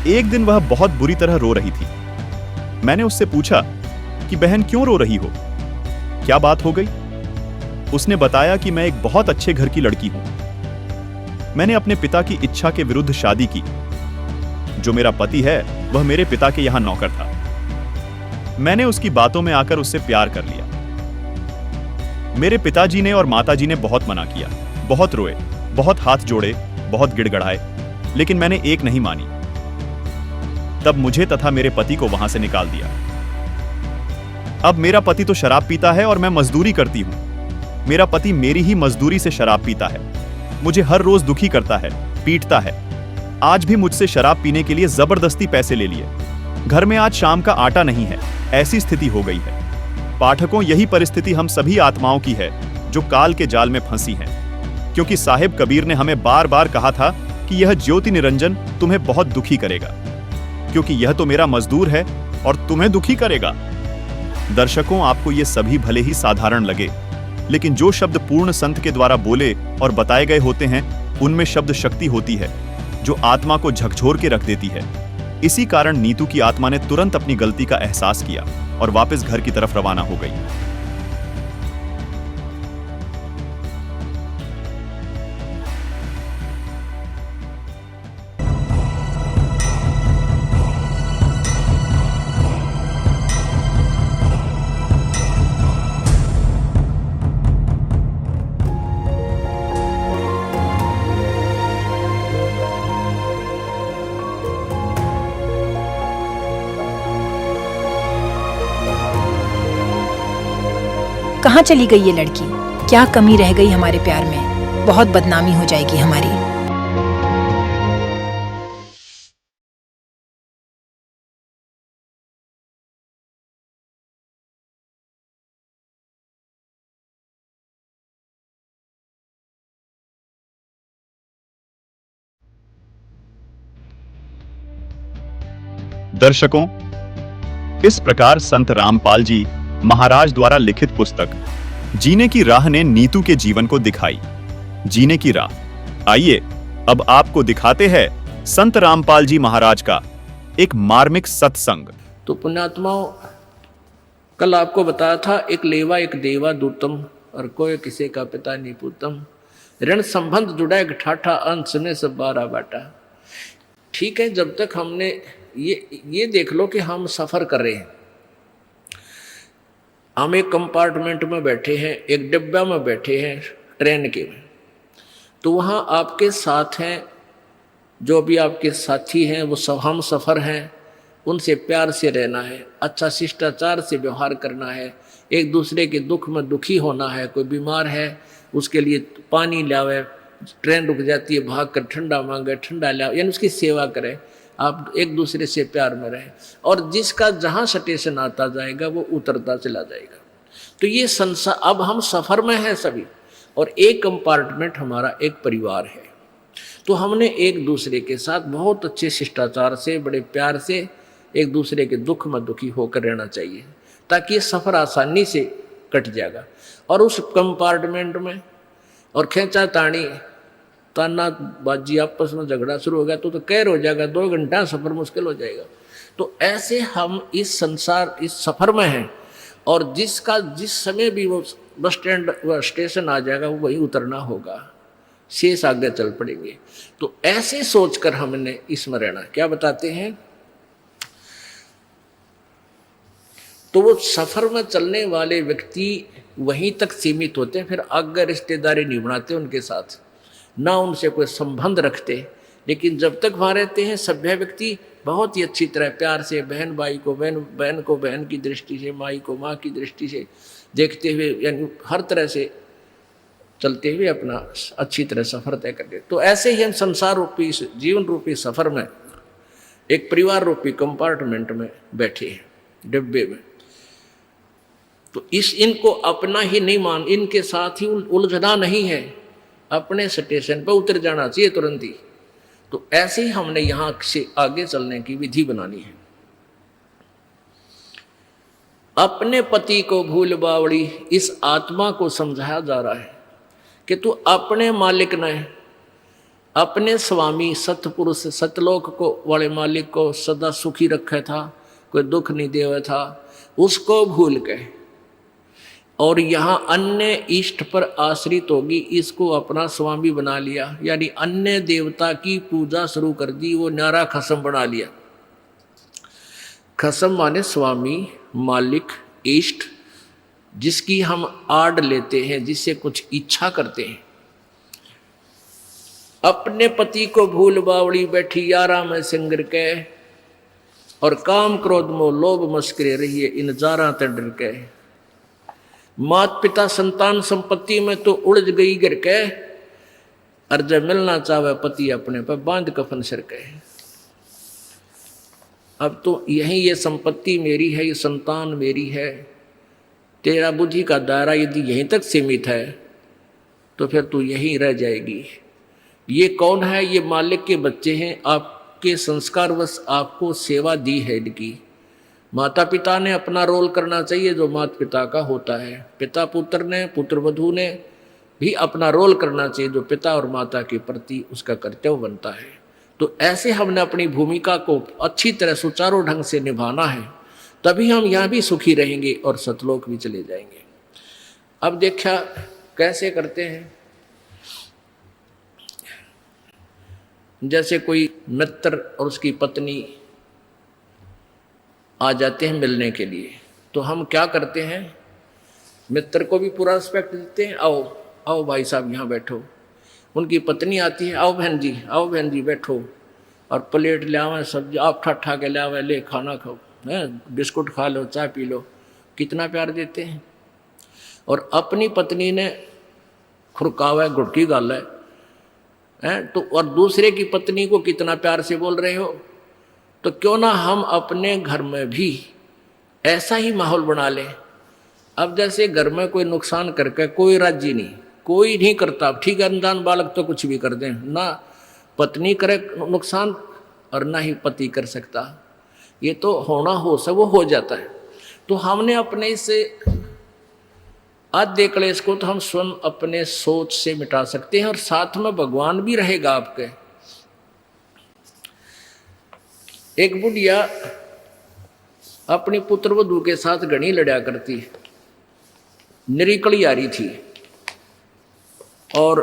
एक दिन वह बहुत बुरी तरह रो रही थी। मैंने उससे पूछा कि बहन क्यों रो रही हो, क्या बात हो गई? उसने बताया कि मैं एक बहुत अच्छे घर की लड़की हूं। मैंने अपने पिता की इच्छा के विरुद्ध शादी की। जो मेरा पति है वह मेरे पिता के यहां नौकर था। मैंने उसकी बातों में आकर उससे प्यार कर लिया। मेरे पिताजी ने और माताजी ने बहुत मना किया, बहुत रोए, बहुत हाथ जोड़े, बहुत गिड़गड़ाए, लेकिन मैंने एक नहीं मानी। तब मुझे तथा मेरे पति को वहां से निकाल दिया। अब मेरा पति तो शराब पीता है और मैं मजदूरी करती हूं। मेरा पति मेरी ही मजदूरी से शराब पीता है, मुझे हर रोज दुखी करता है, पीटता है। आज भी मुझसे शराब पीने के लिए जबरदस्ती पैसे ले लिए। घर में आज शाम का आटा नहीं है, ऐसी स्थिति हो गई है। पाठकों, यही परिस्थिति हम सभी आत्माओं की है जो काल के जाल में फंसी हैं। क्योंकि साहिब कबीर ने हमें बार बार कहा था कि यह ज्योति निरंजन तुम्हें बहुत दुखी करेगा, क्योंकि यह तो मेरा मजदूर है और तुम्हें दुखी करेगा। दर्शकों, आपको ये सभी भले ही साधारण लगे, लेकिन जो शब्द पूर्ण संत के द्वारा बोले और बताए गए होते हैं, उनमें शब्द शक्ति होती है जो आत्मा को झकझोर के रख देती है। इसी कारण नीतू की आत्मा ने तुरंत अपनी गलती का एहसास किया और वापस घर की तरफ रवाना हो गई। कहाँ चली गई ये लड़की? क्या कमी रह गई हमारे प्यार में? बहुत बदनामी हो जाएगी हमारी। दर्शकों, इस प्रकार संत रामपाल जी महाराज द्वारा लिखित पुस्तक जीने की राह ने नीतू के जीवन को दिखाई। जीने की राह। आइए अब आपको दिखाते हैं संत रामपाल जी महाराज का एक मार्मिक सत्संग। तो पुण्यात्माओं, कल आपको बताया था एक लेवा एक देवा दूतम और कोई किसी का पिता नहीं पूतम, ऋण संबंध जुड़ा एक ठाठा अंश ने सब बारह बाटा। ठीक है, जब तक हमने ये देख लो कि हम सफर कर रहे हैं, हम एक कंपार्टमेंट में बैठे हैं, एक डिब्बा में बैठे हैं ट्रेन के में, तो वहाँ आपके साथ हैं जो भी आपके साथी हैं, वो सब हम सफ़र हैं, उनसे प्यार से रहना है, अच्छा शिष्टाचार से व्यवहार करना है, एक दूसरे के दुख में दुखी होना है। कोई बीमार है उसके लिए पानी लावे, ट्रेन रुक जाती है भाग कर ठंडा मांगे, ठंडा लावे, यानी उसकी सेवा करें। आप एक दूसरे से प्यार में रहें और जिसका जहाँ स्टेशन आता जाएगा वो उतरता चला जाएगा। तो ये संसार, अब हम सफ़र में हैं सभी और एक कंपार्टमेंट हमारा एक परिवार है। तो हमने एक दूसरे के साथ बहुत अच्छे शिष्टाचार से, बड़े प्यार से एक दूसरे के दुख में दुखी होकर रहना चाहिए, ताकि ये सफ़र आसानी से कट जाएगा। और उस कंपार्टमेंट में और खींचा तानी ताना बाजी आपस में झगड़ा शुरू हो गया तो कहर हो जाएगा, 2 घंटा सफ़र मुश्किल हो जाएगा। तो ऐसे हम इस संसार, इस सफ़र में हैं और जिसका जिस समय भी वो बस स्टैंड व स्टेशन आ जाएगा वो वहीं उतरना होगा, शेष आगे चल पड़ेंगे। तो ऐसे सोचकर हमने इसमें रहना। क्या बताते हैं, तो वो सफ़र में चलने वाले व्यक्ति वहीं तक सीमित होते हैं, फिर आगे रिश्तेदारी नहीं बनाते उनके साथ, ना उनसे कोई संबंध रखते। लेकिन जब तक वहाँ रहते हैं सभ्य व्यक्ति बहुत ही अच्छी तरह प्यार से बहन भाई को बहन को बहन की दृष्टि से, माई को माँ की दृष्टि से देखते हुए, यानी हर तरह से चलते हुए अपना अच्छी तरह सफ़र तय करते। तो ऐसे ही हम संसार रूपी जीवन रूपी सफ़र में एक परिवार रूपी कंपार्टमेंट में बैठे हैं, डिब्बे में। तो इनको अपना ही नहीं मान, इनके साथ ही उलझना नहीं है, अपने स्टेशन पर उतर जाना चाहिए तुरंत ही। तो ऐसे ही हमने यहाँ से आगे चलने की विधि बनानी है। अपने पति को भूल बावड़ी, इस आत्मा को समझाया जा रहा है कि तू अपने मालिक ने, अपने स्वामी सतपुरुष सतलोक को वाले मालिक को सदा सुखी रखा था, कोई दुख नहीं देवा था, उसको भूल के और यहाँ अन्य इष्ट पर आश्रित होगी, इसको अपना स्वामी बना लिया, यानी अन्य देवता की पूजा शुरू कर दी, वो न्यारा खसम बना लिया। खसम माने स्वामी, मालिक, इष्ट, जिसकी हम आड़ लेते हैं, जिससे कुछ इच्छा करते हैं। अपने पति को भूल बावड़ी बैठी यारा में सिंगर के, और काम क्रोध मोह लोभ मस्करे रहिए इन जारा ते डर के। मात पिता संतान संपत्ति में तो उलझ गई गिर के, और जब मिलना चाहे पति अपने पर बांध कफन सिर के। अब तो यही ये संपत्ति मेरी है, ये संतान मेरी है, तेरा बुद्धि का दायरा यदि यहीं तक सीमित है तो फिर तू यहीं रह जाएगी। ये कौन है? ये मालिक के बच्चे हैं, आपके संस्कारवश आपको सेवा दी है इनकी। माता पिता ने अपना रोल करना चाहिए जो माता पिता का होता है, पिता पुत्र ने, पुत्र वधू ने भी अपना रोल करना चाहिए जो पिता और माता के प्रति उसका कर्तव्य बनता है। तो ऐसे हमने अपनी भूमिका को अच्छी तरह सुचारू ढंग से निभाना है, तभी हम यहाँ भी सुखी रहेंगे और सतलोक भी चले जाएंगे। अब देखा कैसे करते हैं, जैसे कोई मित्र और उसकी पत्नी आ जाते हैं मिलने के लिए, तो हम क्या करते हैं, मित्र को भी पूरा रिस्पेक्ट देते हैं, आओ आओ भाई साहब यहाँ बैठो। उनकी पत्नी आती है, आओ बहन जी बैठो, और प्लेट ले आवे, सब्जी आप ठा के ले आवे, ले खाना खाओ, बिस्कुट खा लो, चाय पी लो, कितना प्यार देते हैं। और अपनी पत्नी ने खुरकावा है, गुड़की गाल है तो, और दूसरे की पत्नी को कितना प्यार से बोल रहे हो। तो क्यों ना हम अपने घर में भी ऐसा ही माहौल बना लें। अब जैसे घर में कोई नुकसान करके कोई राजी नहीं, कोई नहीं करता, ठीक है, अनजान बालक तो कुछ भी कर दें, ना पत्नी करे नुकसान और ना ही पति कर सकता, ये तो होना हो सब वो हो जाता है। तो हमने अपने इसे आधे क्लेश को तो हम स्वयं अपने सोच से मिटा सकते हैं, और साथ में भगवान भी रहेगा आपके। एक बुढ़िया अपनी पुत्र वधू के साथ घनी लड़ा करती, निरीकली आ रही थी, और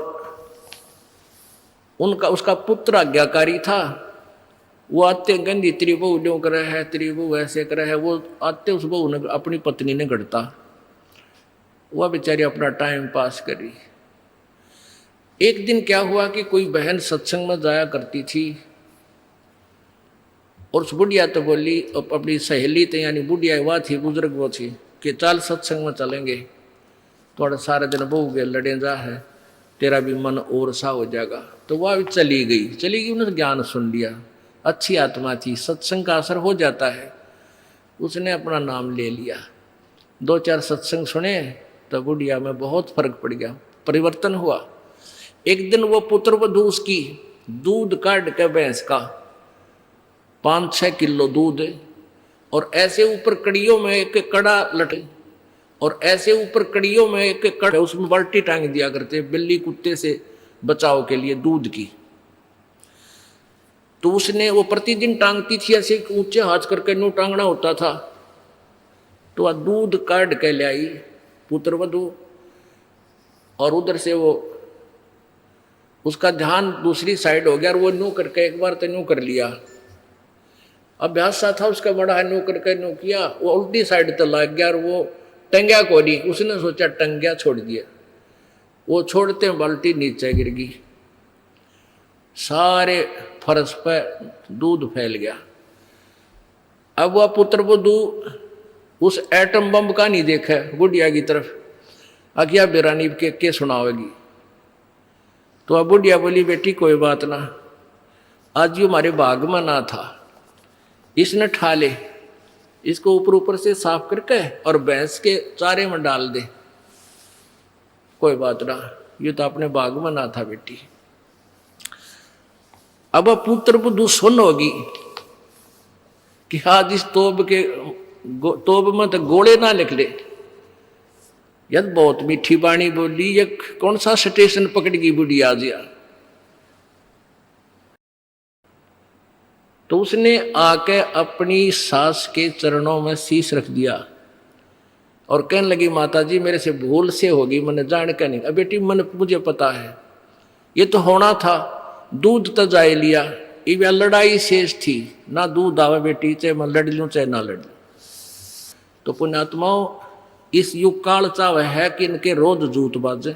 उसका पुत्र आज्ञाकारी था। वो आते गंदी तेरी बहू ड्यों करे है, तेरी बहू ऐसे करे है, वो आते उस बहू ने अपनी पत्नी ने गढ़ता, वह बेचारी अपना टाइम पास करी। एक दिन क्या हुआ कि कोई बहन सत्संग में जाया करती थी, और उस बुढ़िया तो बोली अपनी सहेली तो यानी बुढ़िया वह थी, बुजुर्ग वो थी, कि चल सत्संग में चलेंगे, थोड़ा सारे दिन बहू के लड़े जा है, तेरा भी मन और सा हो जाएगा। तो वह भी चली गई, उन्होंने ज्ञान सुन लिया, अच्छी आत्मा थी, सत्संग का असर हो जाता है। उसने अपना नाम ले लिया, 2-4 सत्संग सुने, तो बुढ़िया में बहुत फर्क पड़ गया, परिवर्तन हुआ। एक दिन वो पुत्र वधू उसकी दूध काट के भैंस का 5-6 किलो दूध, और ऐसे ऊपर कड़ियों में एक कड़ा लटे, और ऐसे ऊपर कड़ियों में एक कड़ा, उसमें बाल्टी टांग दिया करते बिल्ली कुत्ते से बचाव के लिए दूध की। तो उसने वो प्रतिदिन टांगती थी, ऐसे ऊंचे हाथ करके यूं टांगना होता था। तो वह दूध काट के ले आई पुत्र वधू, और उधर से वो उसका ध्यान दूसरी साइड हो गया, और वो यूं करके एक बार तो यूं कर लिया, अभ्यास सा था उसका बड़ा, यूं करके यूं किया, वो उल्टी साइड तो लग गया, और वो टंग्या को नहीं, उसने सोचा टंग्या छोड़ दिया, वो छोड़ते बाल्टी नीचे गिर गई, सारे फर्श पर दूध फैल गया। अब वह पुत्र वधू उस एटम बम का नहीं देखा बुढ़िया की तरफ, आज्ञा बेरानी के सुनावेगी। तो अब बुढ़िया बोली, बेटी कोई बात ना, आज ये हमारे बाग में ना था, इसने ठा ले, इसको ऊपर ऊपर से साफ करके और भैंस के चारे में डाल दे, कोई बात ना, ये तो अपने बाग में ना था बेटी। अब पुत्र वधू सुन होगी कि आज इस तोब में तो गोले ना निकले, यद बहुत मीठी बाणी बोली, ये कौन सा स्टेशन पकड़ गई बुढ़ी आज यार। तो उसने आके अपनी सास के चरणों में शीश रख दिया और कहने लगी, माता जी मेरे से भूल से होगी, मैंने जान के नहीं। अब बेटी मुझे पता है, ये तो होना था, दूध तो जाए लिया, ये लड़ाई शेष थी, ना दूध आवे बेटी, चाहे मैं लड़ लूँ चाहे ना लड़ लूँ। तो पुण्यात्माओं, इस युग काल चाव है कि इनके रोज जूत बाजे,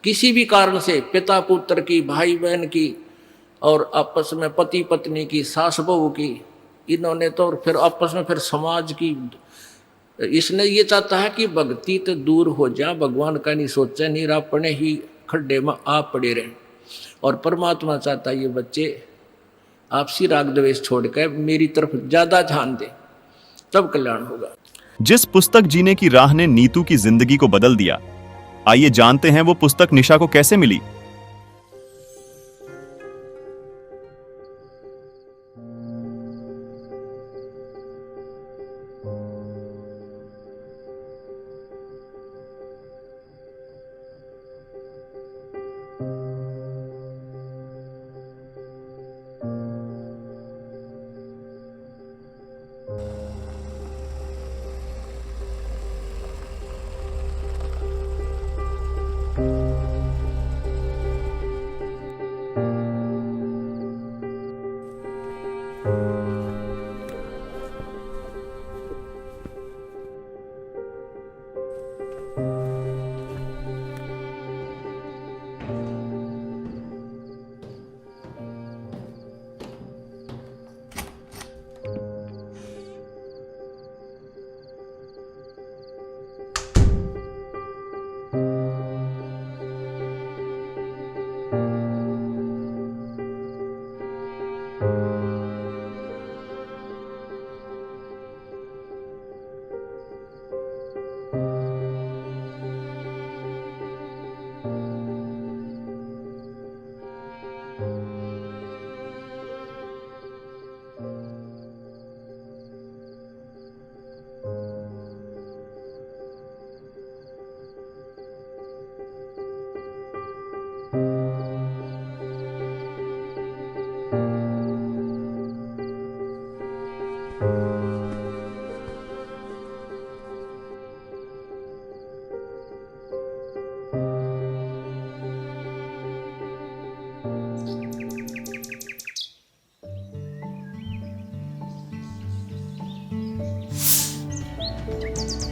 किसी भी कारण से, पिता पुत्र की, भाई बहन की, और आपस में पति पत्नी की, सास बहू की, इन्होंने तो फिर आपस में फिर समाज की। इसने ये चाहता है कि भक्ति तो दूर हो जाए, भगवान का नहीं सोचे, नहीं अपने ही खड्डे में आप पड़े रहें। और परमात्मा चाहता है ये बच्चे आपसी राग द्वेष छोड़कर मेरी तरफ ज्यादा ध्यान दें, तब कल्याण होगा। जिस पुस्तक जीने की राह ने नीतू की जिंदगी को बदल दिया, आइए जानते हैं वो पुस्तक निशा को कैसे मिली।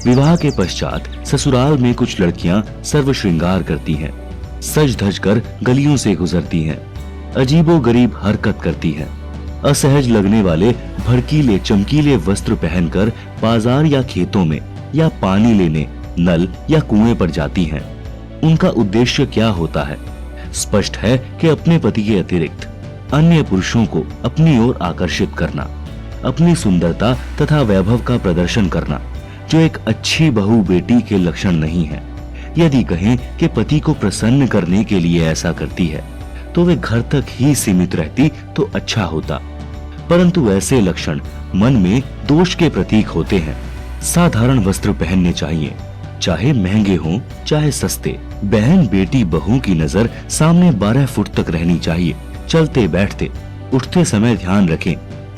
विवाह के पश्चात ससुराल में कुछ लड़कियां सर्व श्रृंगार करती हैं, सज धज कर गलियों से गुजरती हैं, अजीबोगरीब हरकत करती हैं, असहज लगने वाले भड़कीले चमकीले वस्त्र पहनकर बाजार या खेतों में या पानी लेने नल या कुएं पर जाती हैं। उनका उद्देश्य क्या होता है? स्पष्ट है कि अपने पति के अतिरिक्त अन्य पुरुषों को अपनी ओर आकर्षित करना, अपनी सुंदरता तथा वैभव का प्रदर्शन करना, जो एक अच्छी बहू बेटी के लक्षण नहीं है। यदि कहें कि पति को प्रसन्न करने के लिए ऐसा करती है तो वे घर तक ही सीमित रहती तो अच्छा होता, परंतु ऐसे लक्षण मन में दोष के प्रतीक होते हैं। साधारण वस्त्र पहनने चाहिए, चाहे महंगे हों चाहे सस्ते। बहन बेटी बहू की नजर सामने 12 फुट तक रहनी चाहिए। चलते बैठते उठते समय ध्यान रखें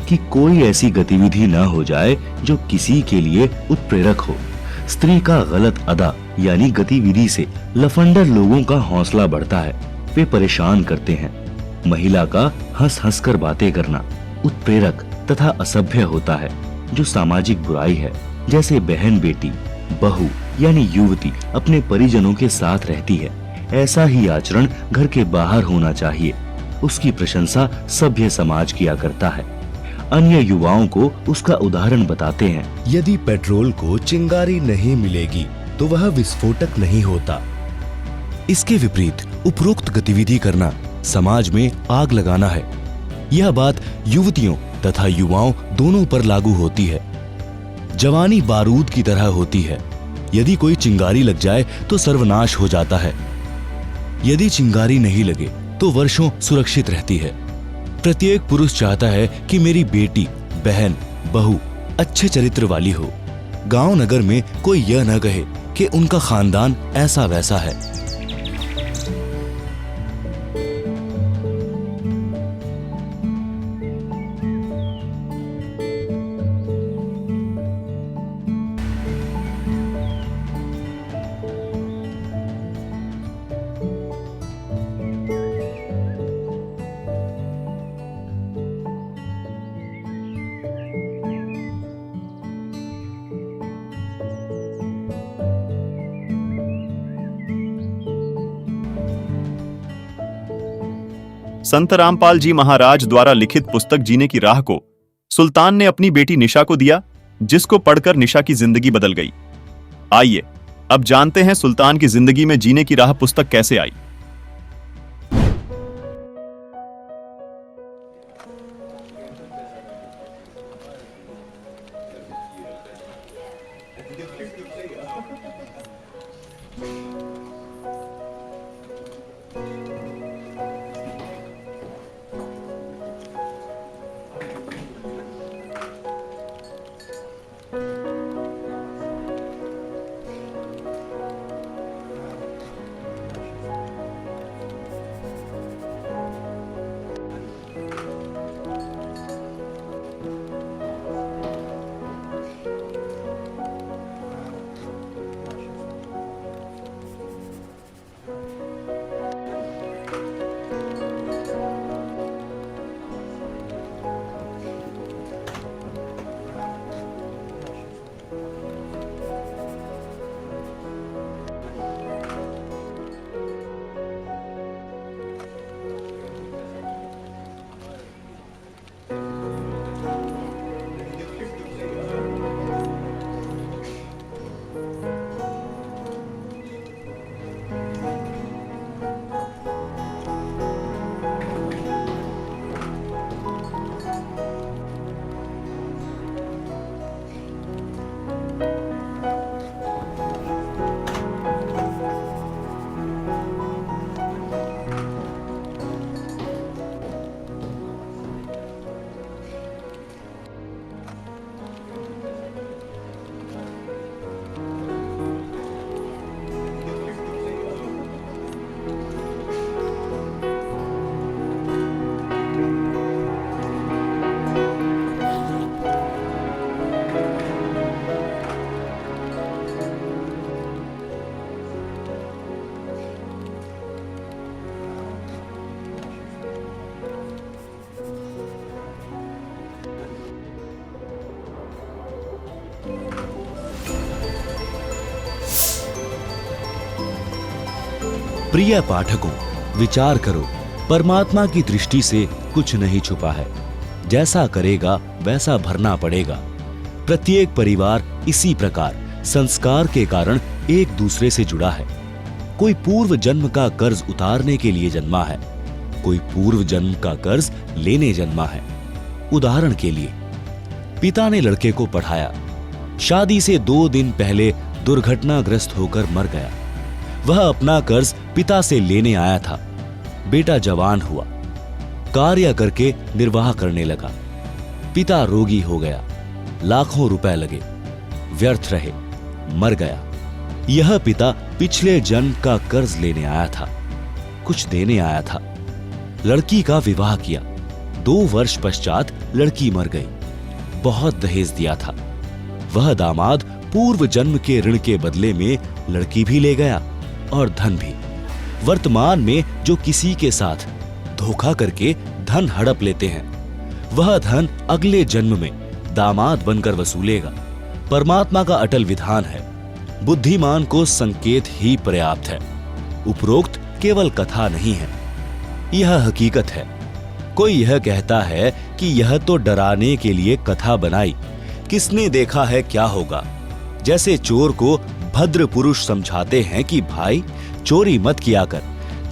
कि कोई ऐसी गतिविधि न हो जाए जो किसी के लिए उत्प्रेरक हो। स्त्री का गलत अदा यानी गतिविधि से लफंडर लोगों का हौसला बढ़ता है, वे परेशान करते हैं। महिला का हंस हंस कर बातें करना उत्प्रेरक तथा असभ्य होता है, जो सामाजिक बुराई है। जैसे बहन बेटी बहू यानी युवती अपने परिजनों के साथ रहती है, ऐसा ही आचरण घर के बाहर होना चाहिए। उसकी प्रशंसा सभ्य समाज किया करता है। अन्य युवाओं को उसका उदाहरण बताते हैं। यदि पेट्रोल को चिंगारी नहीं मिलेगी तो वह विस्फोटक नहीं होता। इसके विपरीत उपरोक्त गतिविधि करना समाज में आग लगाना है। यह बात युवतियों तथा युवाओं दोनों पर लागू होती है। जवानी बारूद की तरह होती है, यदि कोई चिंगारी लग जाए तो सर्वनाश हो जाता है। यदि चिंगारी नहीं लगे तो वर्षों सुरक्षित रहती है। प्रत्येक पुरुष चाहता है कि मेरी बेटी बहन बहू अच्छे चरित्र वाली हो। गांव नगर में कोई यह न कहे कि उनका खानदान ऐसा वैसा है। संत रामपाल जी महाराज द्वारा लिखित पुस्तक जीने की राह को सुल्तान ने अपनी बेटी निशा को दिया, जिसको पढ़कर निशा की जिंदगी बदल गई। आइए अब जानते हैं सुल्तान की जिंदगी में जीने की राह पुस्तक कैसे आई। प्रिय पाठकों, विचार करो, परमात्मा की दृष्टि से कुछ नहीं छुपा है। जैसा करेगा वैसा भरना पड़ेगा। प्रत्येक परिवार इसी प्रकार संस्कार के कारण एक दूसरे से जुड़ा है। कोई पूर्व जन्म का कर्ज उतारने के लिए जन्मा है, कोई पूर्व जन्म का कर्ज लेने जन्मा है। उदाहरण के लिए, पिता ने लड़के को पढ़ाया, शादी से 2 दिन पहले दुर्घटनाग्रस्त होकर मर गया। वह अपना कर्ज पिता से लेने आया था। बेटा जवान हुआ, कार्य करके निर्वाह करने लगा। पिता रोगी हो गया, लाखों रुपए लगे, व्यर्थ रहे, मर गया। यह पिता पिछले जन्म का कर्ज लेने आया था, कुछ देने आया था। लड़की का विवाह किया, 2 वर्ष पश्चात लड़की मर गई। बहुत दहेज दिया था। वह दामाद पूर्व जन्म के ऋण के बदले में लड़की भी ले गया और धन भी। वर्तमान में जो किसी के साथ धोखा करके धन हड़प लेते हैं, वह धन अगले जन्म में दामाद बनकर वसूलेगा। परमात्मा का अटल विधान है, बुद्धिमान को संकेत ही पर्याप्त है। उपरोक्त केवल कथा नहीं है, यह हकीकत है। कोई यह कहता है कि यह तो डराने के लिए कथा बनाई, किसने देखा है क्या होगा। जैसे चोर को भद्र पुरुष समझाते हैं कि भाई चोरी मत किया कर,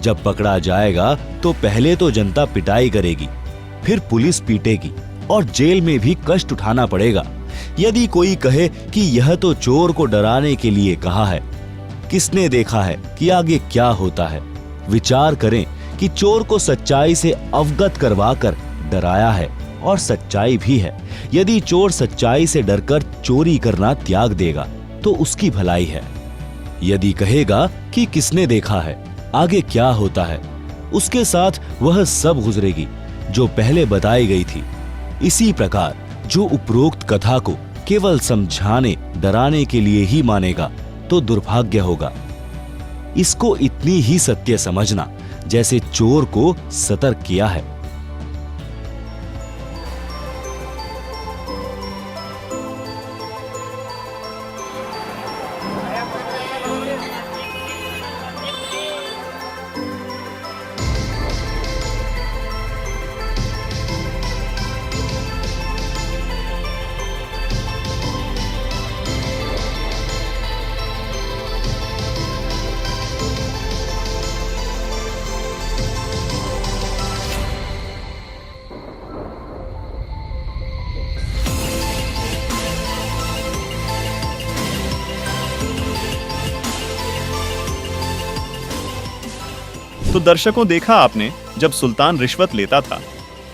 जब पकड़ा जाएगा तो पहले तो जनता पिटाई करेगी, फिर पुलिस पीटेगी और जेल में भी कष्ट उठाना पड़ेगा। यदि कोई कहे कि यह तो चोर को डराने के लिए कहा है, किसने देखा है कि आगे क्या होता है। विचार करें कि चोर को सच्चाई से अवगत करवाकर डराया है और सच्चाई भी है। यदि चोर सच्चाई से डरकर चोरी करना त्याग देगा तो उसकी भलाई है। यदि कहेगा कि किसने देखा है, आगे क्या होता है, उसके साथ वह सब गुजरेगी जो पहले बताई गई थी। इसी प्रकार जो उपरोक्त कथा को केवल समझाने डराने के लिए ही मानेगा तो दुर्भाग्य होगा। इसको इतनी ही सत्य समझना जैसे चोर को सतर्क किया है। तो दर्शकों, देखा आपने, जब सुल्तान रिश्वत लेता था,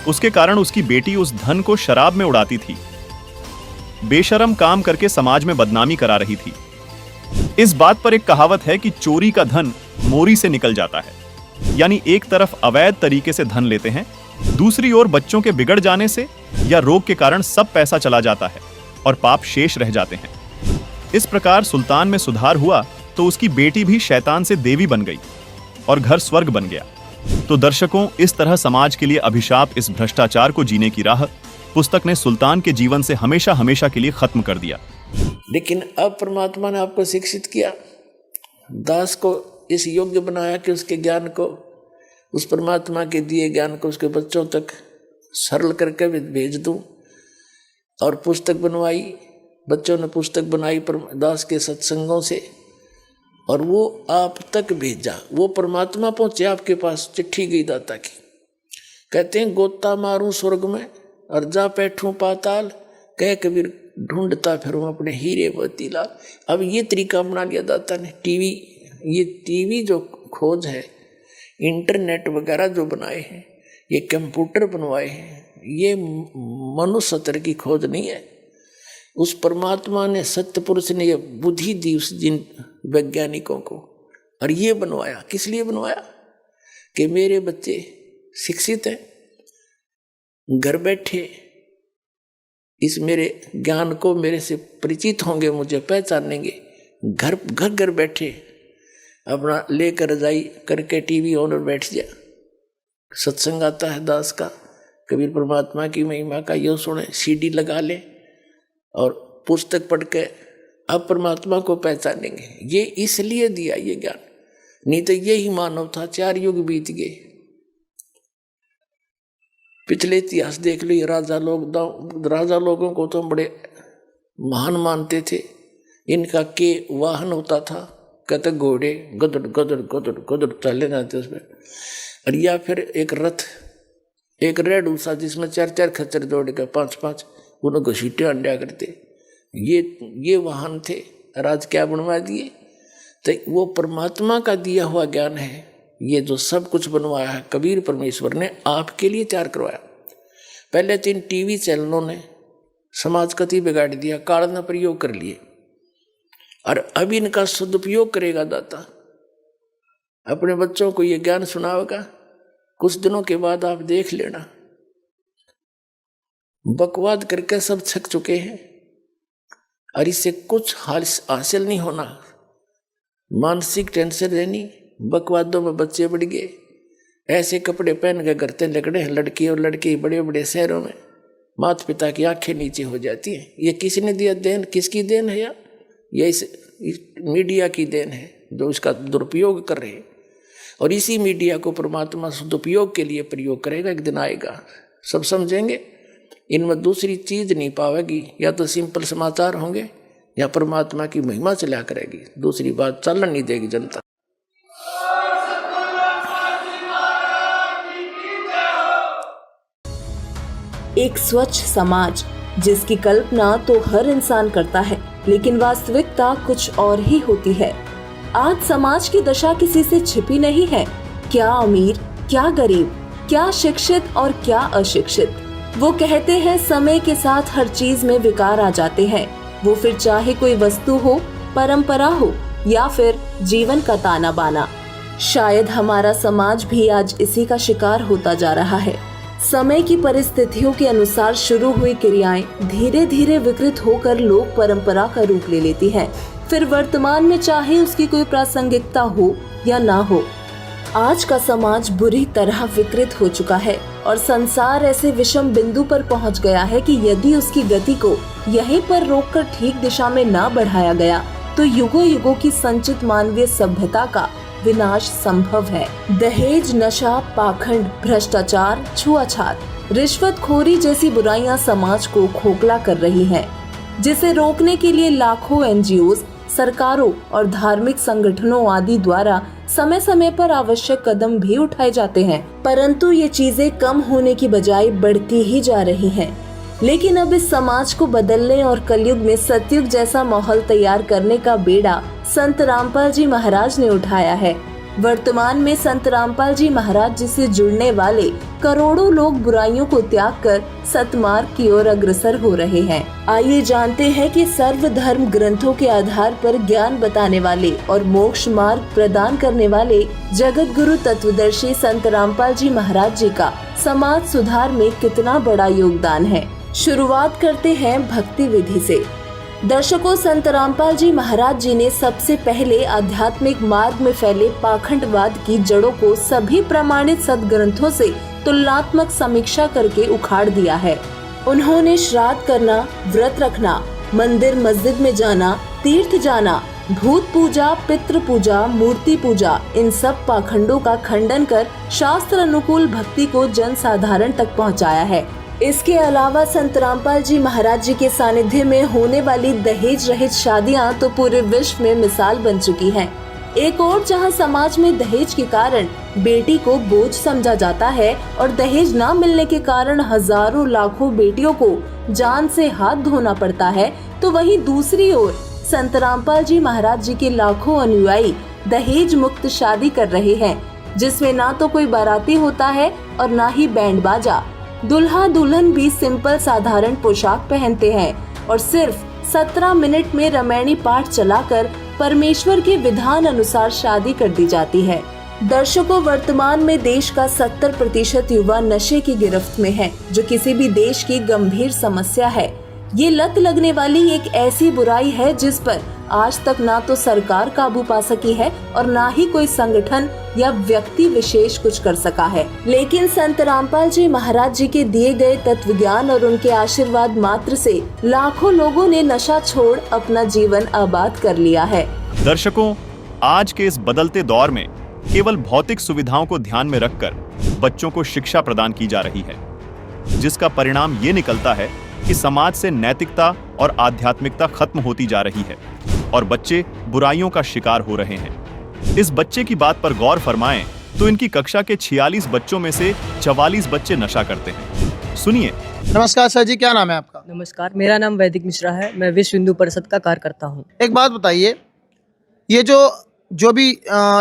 उसके कारण उसकी बेटी उस धन को शराब में उड़ाती थी, बेशरम काम करके समाज में बदनामी करा रही थी। इस बात पर एक कहावत है कि चोरी का धन मोरी से निकल जाता है, यानी एक तरफ अवैध तरीके से धन लेते हैं, दूसरी ओर बच्चों के बिगड़ जाने से या रोग के कारण सब पैसा चला जाता है और पाप शेष रह जाते हैं। इस प्रकार सुल्तान में सुधार हुआ तो उसकी बेटी भी शैतान से देवी बन गई और घर स्वर्ग बन गया। तो दर्शकों, इस तरह समाज के लिए अभिशाप इस भ्रष्टाचार को जीने की राह पुस्तक ने सुल्तान के जीवन से हमेशा हमेशा के लिए खत्म कर दिया। लेकिन अब परमात्मा ने आपको शिक्षित किया, दास को इस योग्य बनाया कि उसके ज्ञान को, उस परमात्मा के दिए ज्ञान को उसके बच्चों तक सरल करके भेज दूं। और पुस्तक बनवाई, बच्चों ने पुस्तक बनाई दास के सत्संगों से, और वो आप तक भेजा। वो परमात्मा पहुंचे आपके पास, चिट्ठी गई दाता की। कहते हैं गोता मारूं स्वर्ग में और जा बैठूं पाताल, कह कबीर ढूंढता फिरूं अपने हीरे मोती लाल। अब ये तरीका बना लिया दाता ने। टीवी जो खोज है, इंटरनेट वगैरह जो बनाए हैं, ये कंप्यूटर बनवाए हैं, ये मनुष्य स्तर की खोज नहीं है। उस परमात्मा ने, सत्य पुरुष ने ये बुद्धि दी उस जिन वैज्ञानिकों को, और ये बनवाया। किस लिए बनवाया? कि मेरे बच्चे शिक्षित हैं, घर बैठे इस मेरे ज्ञान को मेरे से परिचित होंगे, मुझे पहचानेंगे। घर बैठे अपना लेकर रजाई करके टीवी ऑन और बैठ जा, सत्संग आता है दास का, कबीर परमात्मा की महिमा का, यो सुने, सीडी लगा ले और पुस्तक पढ़ के अब परमात्मा को पहचानेंगे। ये इसलिए दिया ये ज्ञान नहीं तो यही मानव था। 4 युग बीत गए। पिछले इतिहास देख लो, राजा लोगों को तो बड़े महान मानते थे। इनका के वाहन होता था, कहते घोड़े गदड़ गदड़ गदड़ गदड़ चले जाते उसमें, और या फिर एक रथ, एक रेड उसा जिसमें 4-4 खच्चर जोड़ के 5-5 उनको घसीटे अंडा करते। ये वाहन थे। राज क्या बनवा दिए? तो वो परमात्मा का दिया हुआ ज्ञान है। ये जो सब कुछ बनवाया है कबीर परमेश्वर ने आपके लिए तैयार करवाया। पहले 3 टीवी चैनलों ने समाज कति बिगाड़ दिया, काल ने प्रयोग कर लिए, और अब इनका सदुपयोग करेगा दाता। अपने बच्चों को ये ज्ञान सुनाएगा। कुछ दिनों के बाद आप देख लेना, बकवाद करके सब थक चुके हैं और इससे कुछ हासिल नहीं होना। मानसिक टेंशन रहनी, बकवादों में बच्चे बढ़ गए। ऐसे कपड़े पहन के करते लगड़े हैं लड़की और लड़के बड़े बड़े शहरों में, माता पिता की आंखें नीचे हो जाती हैं। ये किसने दिया देन? किसकी देन है यार? ये इस मीडिया की देन है जो इसका दुरुपयोग कर रहे हैं। और इसी मीडिया को परमात्मा सदुपयोग के लिए प्रयोग करेगा। एक दिन आएगा, सब समझेंगे। इनमें दूसरी चीज नहीं पावेगी, या तो सिंपल समाचार होंगे या परमात्मा की महिमा चला करेगी। दूसरी बात चलन नहीं देगी जनता। एक स्वच्छ समाज जिसकी कल्पना तो हर इंसान करता है, लेकिन वास्तविकता कुछ और ही होती है। आज समाज की दशा किसी से छिपी नहीं है। क्या अमीर, क्या गरीब, क्या शिक्षित और क्या अशिक्षित। वो कहते हैं समय के साथ हर चीज में विकार आ जाते हैं। वो फिर चाहे कोई वस्तु हो, परंपरा हो या फिर जीवन का ताना बाना। शायद हमारा समाज भी आज इसी का शिकार होता जा रहा है। समय की परिस्थितियों के अनुसार शुरू हुई क्रियाएं धीरे धीरे विकृत होकर लोक परंपरा का रूप ले लेती हैं। फिर वर्तमान में चाहे उसकी कोई प्रासंगिकता हो या ना हो, आज का समाज बुरी तरह विकृत हो चुका है और संसार ऐसे विषम बिंदु पर पहुंच गया है कि यदि उसकी गति को यहीं पर रोककर ठीक दिशा में ना बढ़ाया गया तो युगों युगों की संचित मानवीय सभ्यता का विनाश संभव है। दहेज, नशा, पाखंड, भ्रष्टाचार, छुआछात, रिश्वतखोरी जैसी बुराइयां समाज को खोखला कर रही हैं, जिसे रोकने के लिए लाखों एनजीओज, सरकारों और धार्मिक संगठनों आदि द्वारा समय समय पर आवश्यक कदम भी उठाए जाते हैं, परंतु ये चीजें कम होने की बजाय बढ़ती ही जा रही हैं। लेकिन अब इस समाज को बदलने और कलयुग में सतयुग जैसा माहौल तैयार करने का बेड़ा संत रामपाल जी महाराज ने उठाया है। वर्तमान में संत रामपाल जी महाराज जी से जुड़ने वाले करोड़ों लोग बुराइयों को त्याग कर सतमार्ग की ओर अग्रसर हो रहे हैं। आइए जानते हैं कि सर्वधर्म ग्रंथों के आधार पर ज्ञान बताने वाले और मोक्ष मार्ग प्रदान करने वाले जगत गुरु तत्वदर्शी संत रामपाल जी महाराज जी का समाज सुधार में कितना बड़ा योगदान है। शुरुआत करते हैं भक्ति विधि से। दर्शकों, संत रामपाल जी महाराज जी ने सबसे पहले आध्यात्मिक मार्ग में फैले पाखंडवाद की जड़ों को सभी प्रमाणित सदग्रंथों से तुलनात्मक समीक्षा करके उखाड़ दिया है। उन्होंने श्राद्ध करना, व्रत रखना, मंदिर मस्जिद में जाना, तीर्थ जाना, भूत पूजा, पितृ पूजा, मूर्ति पूजा, इन सब पाखंडों का खंडन कर शास्त्र अनुकूल भक्ति को जन साधारण तक पहुँचाया है। इसके अलावा संत रामपाल जी महाराज जी के सानिध्य में होने वाली दहेज रहित शादियां तो पूरे विश्व में मिसाल बन चुकी हैं। एक और जहां समाज में दहेज के कारण बेटी को बोझ समझा जाता है और दहेज न मिलने के कारण हजारों लाखों बेटियों को जान से हाथ धोना पड़ता है, तो वहीं दूसरी ओर संत रामपाल जी महाराज जी के लाखों अनुयायी दहेज मुक्त शादी कर रहे हैं, जिसमें ना तो कोई बाराती होता है और ना ही बैंड बाजा। दुल्हा दुल्हन भी सिंपल साधारण पोशाक पहनते हैं और सिर्फ 17 मिनट में रामायणी पाठ चलाकर परमेश्वर के विधान अनुसार शादी कर दी जाती है। दर्शकों, वर्तमान में देश का 70% युवा नशे की गिरफ्त में है, जो किसी भी देश की गंभीर समस्या है। ये लत लगने वाली एक ऐसी बुराई है जिस पर आज तक ना तो सरकार काबू पा सकी है और ना ही कोई संगठन या व्यक्ति विशेष कुछ कर सका है। लेकिन संत रामपाल जी महाराज जी के दिए गए तत्व ज्ञान और उनके आशीर्वाद मात्र से लाखों लोगों ने नशा छोड़ अपना जीवन आबाद कर लिया है। दर्शकों, आज के इस बदलते दौर में केवल भौतिक सुविधाओं को ध्यान में रखकर बच्चों को शिक्षा प्रदान की जा रही है, जिसका परिणाम ये निकलता है कि समाज से नैतिकता और आध्यात्मिकता खत्म होती जा रही है और बच्चे बुराइयों का शिकार हो रहे हैं। इस बच्चे की बात पर गौर फरमाएं तो इनकी कक्षा के 46 बच्चों में से 44 बच्चे नशा करते हैं। सुनिए। नमस्कार सर जी, क्या नाम है आपका? नमस्कार, मेरा नाम वैदिक मिश्रा है। मैं विश्व हिंदू परिषद का कार्य करता हूँ। एक बात बताइए, ये जो भी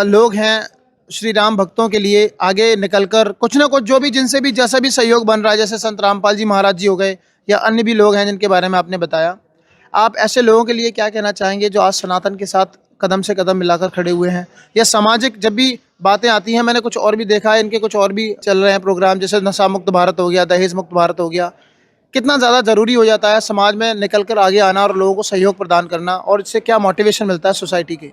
लोग हैं श्री राम भक्तों के लिए आगे निकलकर कुछ ना कुछ जो भी जिनसे भी जैसा भी सहयोग बन रहा है, जैसे संत रामपाल जी महाराज जी हो गए या अन्य भी लोग हैं जिनके बारे में आपने बताया, आप ऐसे लोगों के लिए क्या कहना चाहेंगे जो आज सनातन के साथ कदम से कदम मिलाकर खड़े हुए हैं? या सामाजिक जब भी बातें आती हैं, मैंने कुछ और भी देखा है, इनके कुछ और भी चल रहे हैं प्रोग्राम, जैसे नशा मुक्त भारत हो गया, दहेज मुक्त भारत हो गया, कितना ज़्यादा ज़रूरी हो जाता है समाज में निकल कर आगे आना और लोगों को सहयोग प्रदान करना, और इससे क्या मोटिवेशन मिलता है सोसाइटी के?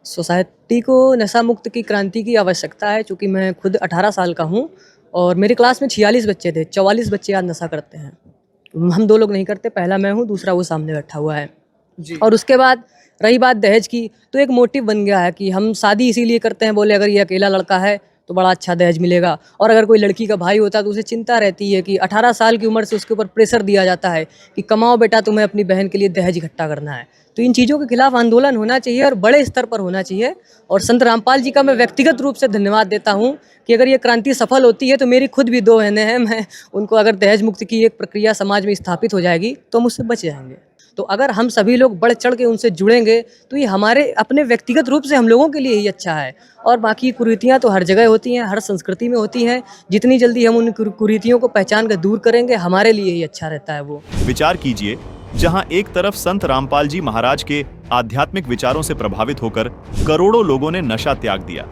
सोसाइटी को नशा मुक्त की क्रांति की आवश्यकता है, क्योंकि मैं खुद 18 साल का हूँ और मेरे क्लास में 46 बच्चे थे, 44 बच्चे आज नशा करते हैं। हम 2 लोग नहीं करते, पहला मैं हूँ, दूसरा वो सामने बैठा हुआ है जी। और उसके बाद रही बात दहेज की, तो एक मोटिव बन गया है कि हम शादी इसीलिए करते हैं, बोले अगर ये अकेला लड़का है तो बड़ा अच्छा दहेज मिलेगा, और अगर कोई लड़की का भाई होता तो उसे चिंता रहती है कि 18 साल की उम्र से उसके ऊपर प्रेशर दिया जाता है कि कमाओ बेटा, तुम्हें अपनी बहन के लिए दहेज इकट्ठा करना है। तो इन चीज़ों के खिलाफ आंदोलन होना चाहिए और बड़े स्तर पर होना चाहिए। और संत रामपाल जी का मैं व्यक्तिगत रूप से धन्यवाद देता हूँ कि अगर ये क्रांति सफल होती है तो मेरी खुद भी 2 बहनें हैं, मैं उनको अगर दहेज मुक्त की एक प्रक्रिया समाज में स्थापित हो जाएगी तो हम उससे बच जाएंगे। तो अगर हम सभी लोग बढ़ चढ़ के उनसे जुड़ेंगे तो ये हमारे अपने व्यक्तिगत रूप से हम लोगों के लिए ही अच्छा है। और बाकी कुरीतियाँ तो हर जगह होती हैं, हर संस्कृति में होती हैं। जितनी जल्दी हम उन कुरीतियों को पहचान कर दूर करेंगे, हमारे लिए ही अच्छा रहता है वो। विचार कीजिए, जहां एक तरफ संत रामपाल जी महाराज के आध्यात्मिक विचारों से प्रभावित होकर करोड़ों लोगों ने नशा त्याग दिया,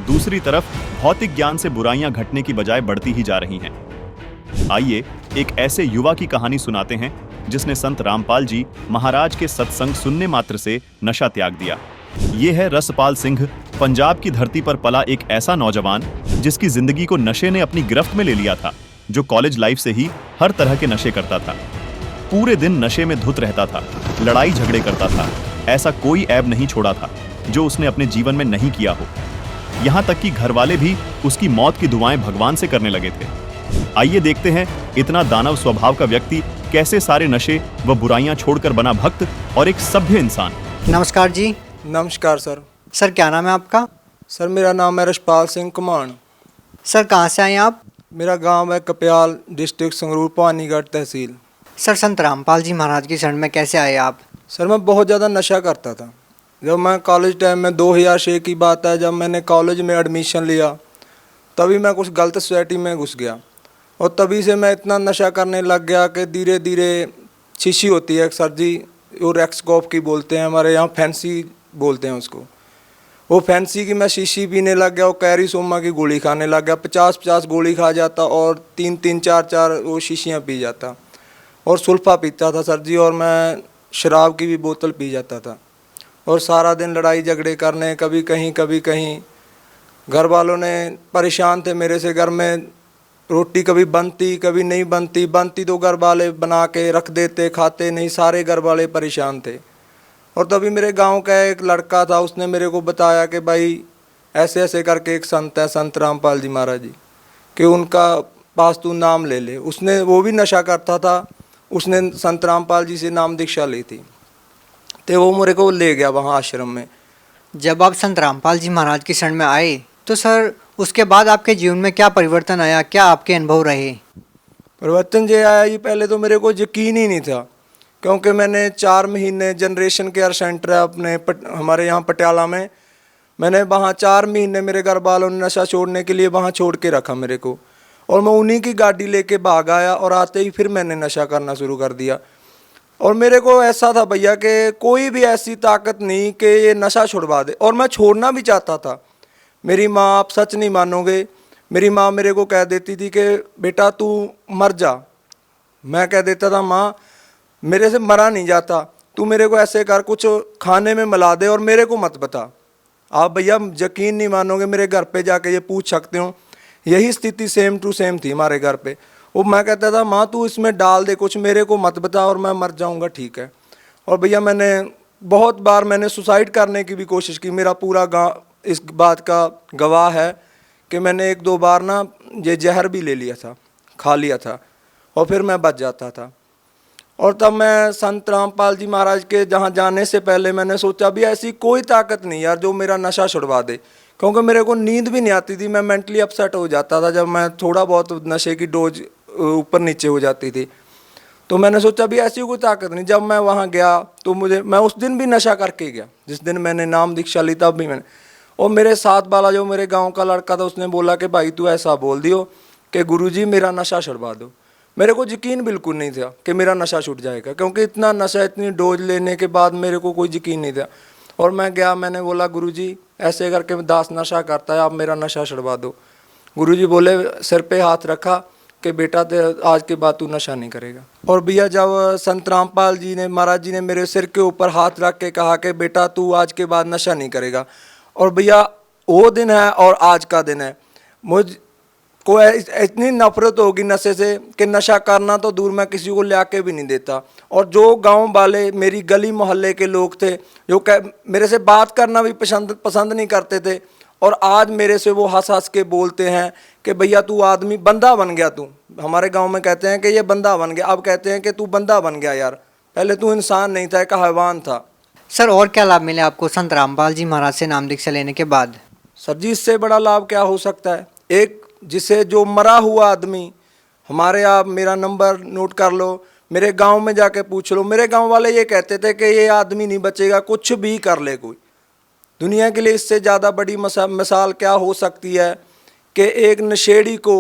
दूसरी तरफ भौतिक ज्ञान से बुराइयां घटने की बजाय बढ़ती ही जा रही हैं। आइए एक ऐसे युवा की कहानी सुनाते हैं जिसने संत रामपाल जी महाराज के सत्संग सुनने मात्र से नशा त्याग दिया। ये है रसपाल सिंह, पंजाब की धरती पर पला एक ऐसा नौजवान जिसकी जिंदगी को नशे ने अपनी गिरफ्त में ले लिया था, जो कॉलेज लाइफ से ही हर तरह के नशे करता था। पूरे दिन नशे में धुत रहता था, लड़ाई झगड़े करता था, ऐसा कोई ऐब नहीं छोड़ा था जो उसने अपने जीवन में नहीं किया हो। यहाँ तक कि घर वाले भी उसकी मौत की दुआएं भगवान से करने लगे थे। आइए देखते हैं इतना दानव स्वभाव का व्यक्ति कैसे सारे नशे व बुराइयां छोड़कर बना भक्त और एक सभ्य इंसान। नमस्कार जी। नमस्कार सर। सर क्या नाम है आपका? सर मेरा नाम है रसपाल सिंह कुमार। सर कहाँ से आए आप? मेरा गांव है कप्याल, डिस्ट्रिक्ट संगरूर, पानीगढ़ तहसील। सर संत रामपाल जी महाराज की शरण में कैसे आए आप? सर मैं बहुत ज़्यादा नशा करता था। जब मैं कॉलेज टाइम में 2006 की बात है, जब मैंने कॉलेज में एडमिशन लिया तभी मैं कुछ गलत सोसाइटी में घुस गया और तभी से मैं इतना नशा करने लग गया कि धीरे धीरे शीशी होती है सर जी, वो रेक्सकॉप की बोलते हैं, हमारे यहाँ फैंसी बोलते हैं उसको, वो फैंसी की मैं शीशी पीने लग गया। वो कैरी सोमा की गोली खाने लग गया, 50-50 गोली खा जाता और 3-3 4-4 वो शीशियाँ पी जाता और सुल्फा पीता था सर जी, और मैं शराब की भी बोतल पी जाता था और सारा दिन लड़ाई झगड़े करने, कभी कहीं। घर वालों ने परेशान थे मेरे से, घर में रोटी कभी बनती कभी नहीं बनती तो घर वाले बना के रख देते, खाते नहीं, सारे घर वाले परेशान थे। और तभी मेरे गांव का एक लड़का था, उसने मेरे को बताया कि भाई ऐसे ऐसे करके एक संत है, संत रामपाल जी महाराज जी, कि उनका पास तू नाम ले ले। उसने, वो भी नशा करता था, उसने संत रामपाल जी से नाम दीक्षा ली थी, तो वो मेरे को ले गया वहाँ आश्रम में। जब आप संत रामपाल जी महाराज की शरण में आए तो सर उसके बाद आपके जीवन में क्या परिवर्तन आया, क्या आपके अनुभव रहे? परिवर्तन जो आया, ये पहले तो मेरे को यकीन ही नहीं था, क्योंकि मैंने 4 महीने जनरेशन केयर सेंटर है अपने हमारे यहाँ पटियाला में, मैंने वहाँ 4 महीने मेरे घर वालों ने नशा छोड़ने के लिए वहाँ छोड़ के रखा मेरे को, और मैं उन्हीं की गाड़ी लेके भाग आया और आते ही फिर मैंने नशा करना शुरू कर दिया। और मेरे को ऐसा था भैया कि कोई भी ऐसी ताकत नहीं कि ये नशा छुड़वा दे, और मैं छोड़ना भी चाहता था। मेरी माँ, आप सच नहीं मानोगे, मेरी माँ मेरे को कह देती थी कि बेटा तू मर जा। मैं कह देता था माँ मेरे से मरा नहीं जाता, तू मेरे को ऐसे कर, कुछ खाने में मिला दे और मेरे को मत बता। आप भैया यकीन नहीं मानोगे, मेरे घर पे जाके ये पूछ सकते हो, यही स्थिति सेम टू सेम थी हमारे घर पे। वो मैं कहता था माँ तू इसमें डाल दे कुछ, मेरे को मत बता और मैं मर जाऊँगा, ठीक है। और भैया मैंने बहुत बार मैंने सुसाइड करने की भी कोशिश की। मेरा पूरा गाँव इस बात का गवाह है कि मैंने 1-2 बार ना ये जहर भी ले लिया था, खा लिया था, और फिर मैं बच जाता था। और तब मैं संत रामपाल जी महाराज के जहाँ जाने से पहले मैंने सोचा भी ऐसी कोई ताकत नहीं यार जो मेरा नशा छुड़वा दे, क्योंकि मेरे को नींद भी नहीं आती थी। मैं मेंटली अपसेट हो जाता था जब मैं थोड़ा बहुत नशे की डोज ऊपर नीचे हो जाती थी। तो मैंने सोचा भी ऐसी कोई ताकत नहीं। जब मैं वहाँ गया तो मैं उस दिन भी नशा करके गया, जिस दिन मैंने नाम दीक्षा ली तब भी मैंने। और मेरे साथ वाला जो मेरे गाँव का लड़का था उसने बोला कि भाई तू ऐसा बोल दियो कि गुरुजी मेरा नशा छुड़वा दो। मेरे को यकीन बिल्कुल नहीं था कि मेरा नशा छूट जाएगा, क्योंकि इतना नशा, इतनी डोज लेने के बाद मेरे को कोई यकीन नहीं था। और मैं गया, मैंने बोला गुरुजी ऐसे करके दास नशा करता है, आप मेरा नशा छुड़वा दो। गुरुजी बोले, सिर पे हाथ रखा कि बेटा आज के बाद तू नशा नहीं करेगा। और भैया जब संत रामपाल जी ने, महाराज जी ने मेरे सिर के ऊपर हाथ रख के कहा कि बेटा तू आज के बाद नशा नहीं करेगा, और भैया वो दिन है और आज का दिन है, मुझ को इतनी नफरत होगी नशे से कि नशा करना तो दूर, मैं किसी को ले आके भी नहीं देता। और जो गांव वाले, मेरी गली मोहल्ले के लोग थे जो मेरे से बात करना भी पसंद नहीं करते थे, और आज मेरे से वो हंस हंस के बोलते हैं कि भैया तू आदमी बंदा बन गया। तू, हमारे गांव में कहते हैं कि ये बंदा बन गया, अब कहते हैं कि तू बंदा बन गया यार, पहले तू इंसान नहीं था, एक हैवान था। सर और क्या लाभ मिले आपको संत रामपाल जी महाराज से नाम दीक्षा लेने के बाद? सर जी इससे बड़ा लाभ क्या हो सकता है। एक जिसे जो मरा हुआ आदमी, हमारे, आप मेरा नंबर नोट कर लो, मेरे गांव में जाके पूछ लो, मेरे गांव वाले ये कहते थे कि ये आदमी नहीं बचेगा, कुछ भी कर ले कोई। दुनिया के लिए इससे ज़्यादा बड़ी मिसाल क्या हो सकती है कि एक नशेड़ी को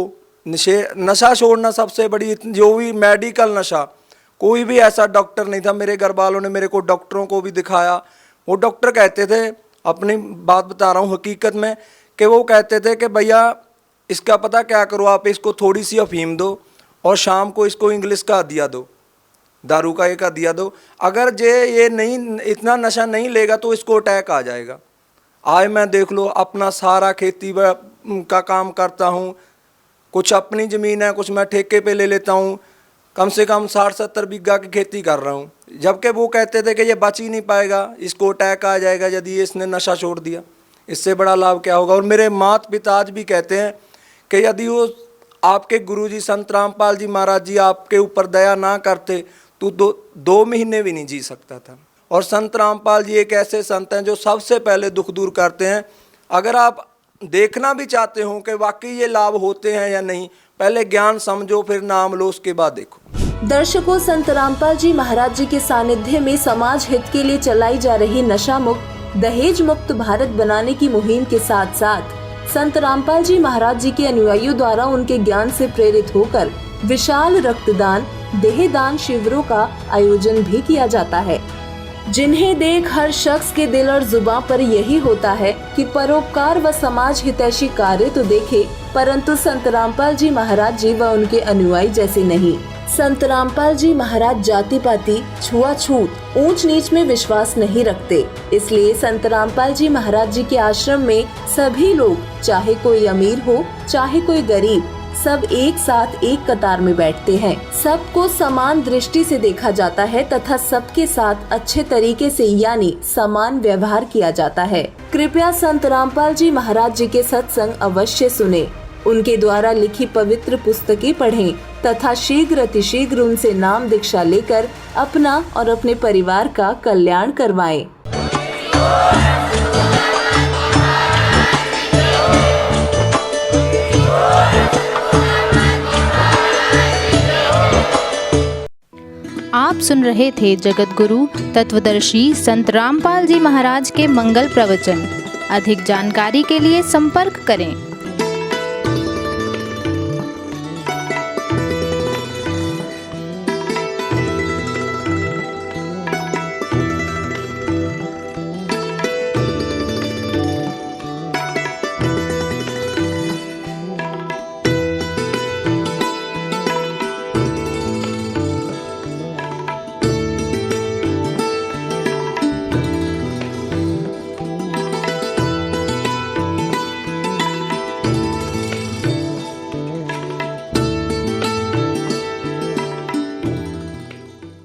नशा छोड़ना सबसे बड़ी, जो भी मेडिकल नशा, कोई भी ऐसा डॉक्टर नहीं था। मेरे घर वालों ने मेरे को डॉक्टरों को भी दिखाया, वो डॉक्टर कहते थे, अपनी बात बता रहा हूँ हकीकत में, कि वो कहते थे कि भैया इसका पता क्या करो, आप इसको थोड़ी सी अफीम दो और शाम को इसको इंग्लिश का दिया दो, दारू का एक दिया दो, अगर ये नहीं, इतना नशा नहीं लेगा तो इसको अटैक आ जाएगा। आज मैं देख लो अपना सारा खेती का काम करता हूँ, कुछ अपनी ज़मीन है, कुछ मैं ठेके पे ले लेता हूँ, कम से कम 60-70 बीघा की खेती कर रहा हूँ। जबकि वो कहते थे कि ये बच ही नहीं पाएगा, इसको अटैक आ जाएगा यदि इसने नशा छोड़ दिया। इससे बड़ा लाभ क्या होगा। और मेरे माता पिता आज भी कहते हैं कि यदि वो आपके गुरुजी संत रामपाल जी महाराज जी आपके ऊपर दया ना करते तो 2 महीने भी नहीं जी सकता था। और संत रामपाल जी एक ऐसे संत हैं जो सबसे पहले दुख दूर करते हैं। अगर आप देखना भी चाहते हो कि वाकई ये लाभ होते हैं या नहीं, पहले ज्ञान समझो, फिर नाम लो, उसके बाद देखो। दर्शकों, संत रामपाल जी महाराज जी के सानिध्य में समाज हित के लिए चलाई जा रही नशा मुक्त, दहेज मुक्त भारत बनाने की मुहिम के साथ साथ संत रामपाल जी महाराज जी के अनुयायियों द्वारा उनके ज्ञान से प्रेरित होकर विशाल रक्तदान, देहदान शिविरों का आयोजन भी किया जाता है, जिन्हें देख हर शख्स के दिल और जुबान पर यही होता है कि परोपकार व समाज हितैषी कार्य तो देखे, परंतु संत रामपाल जी महाराज जी व उनके अनुयायी जैसे नहीं। संत रामपाल जी महाराज जाति पाति, छुआछूत, ऊंच नीच में विश्वास नहीं रखते। इसलिए संत रामपाल जी महाराज जी के आश्रम में सभी लोग, चाहे कोई अमीर हो चाहे कोई गरीब, सब एक साथ एक कतार में बैठते हैं। सबको समान दृष्टि से देखा जाता है तथा सबके साथ अच्छे तरीके से यानी समान व्यवहार किया जाता है। कृपया संत रामपाल जी महाराज जी के सत्संग अवश्य सुने, उनके द्वारा लिखी पवित्र पुस्तकें पढ़ें तथा शीघ्र अतिशीघ्र उनसे नाम दीक्षा लेकर अपना और अपने परिवार का कल्याण करवाएं। आप सुन रहे थे जगत गुरु तत्वदर्शी संत रामपाल जी महाराज के मंगल प्रवचन। अधिक जानकारी के लिए संपर्क करें।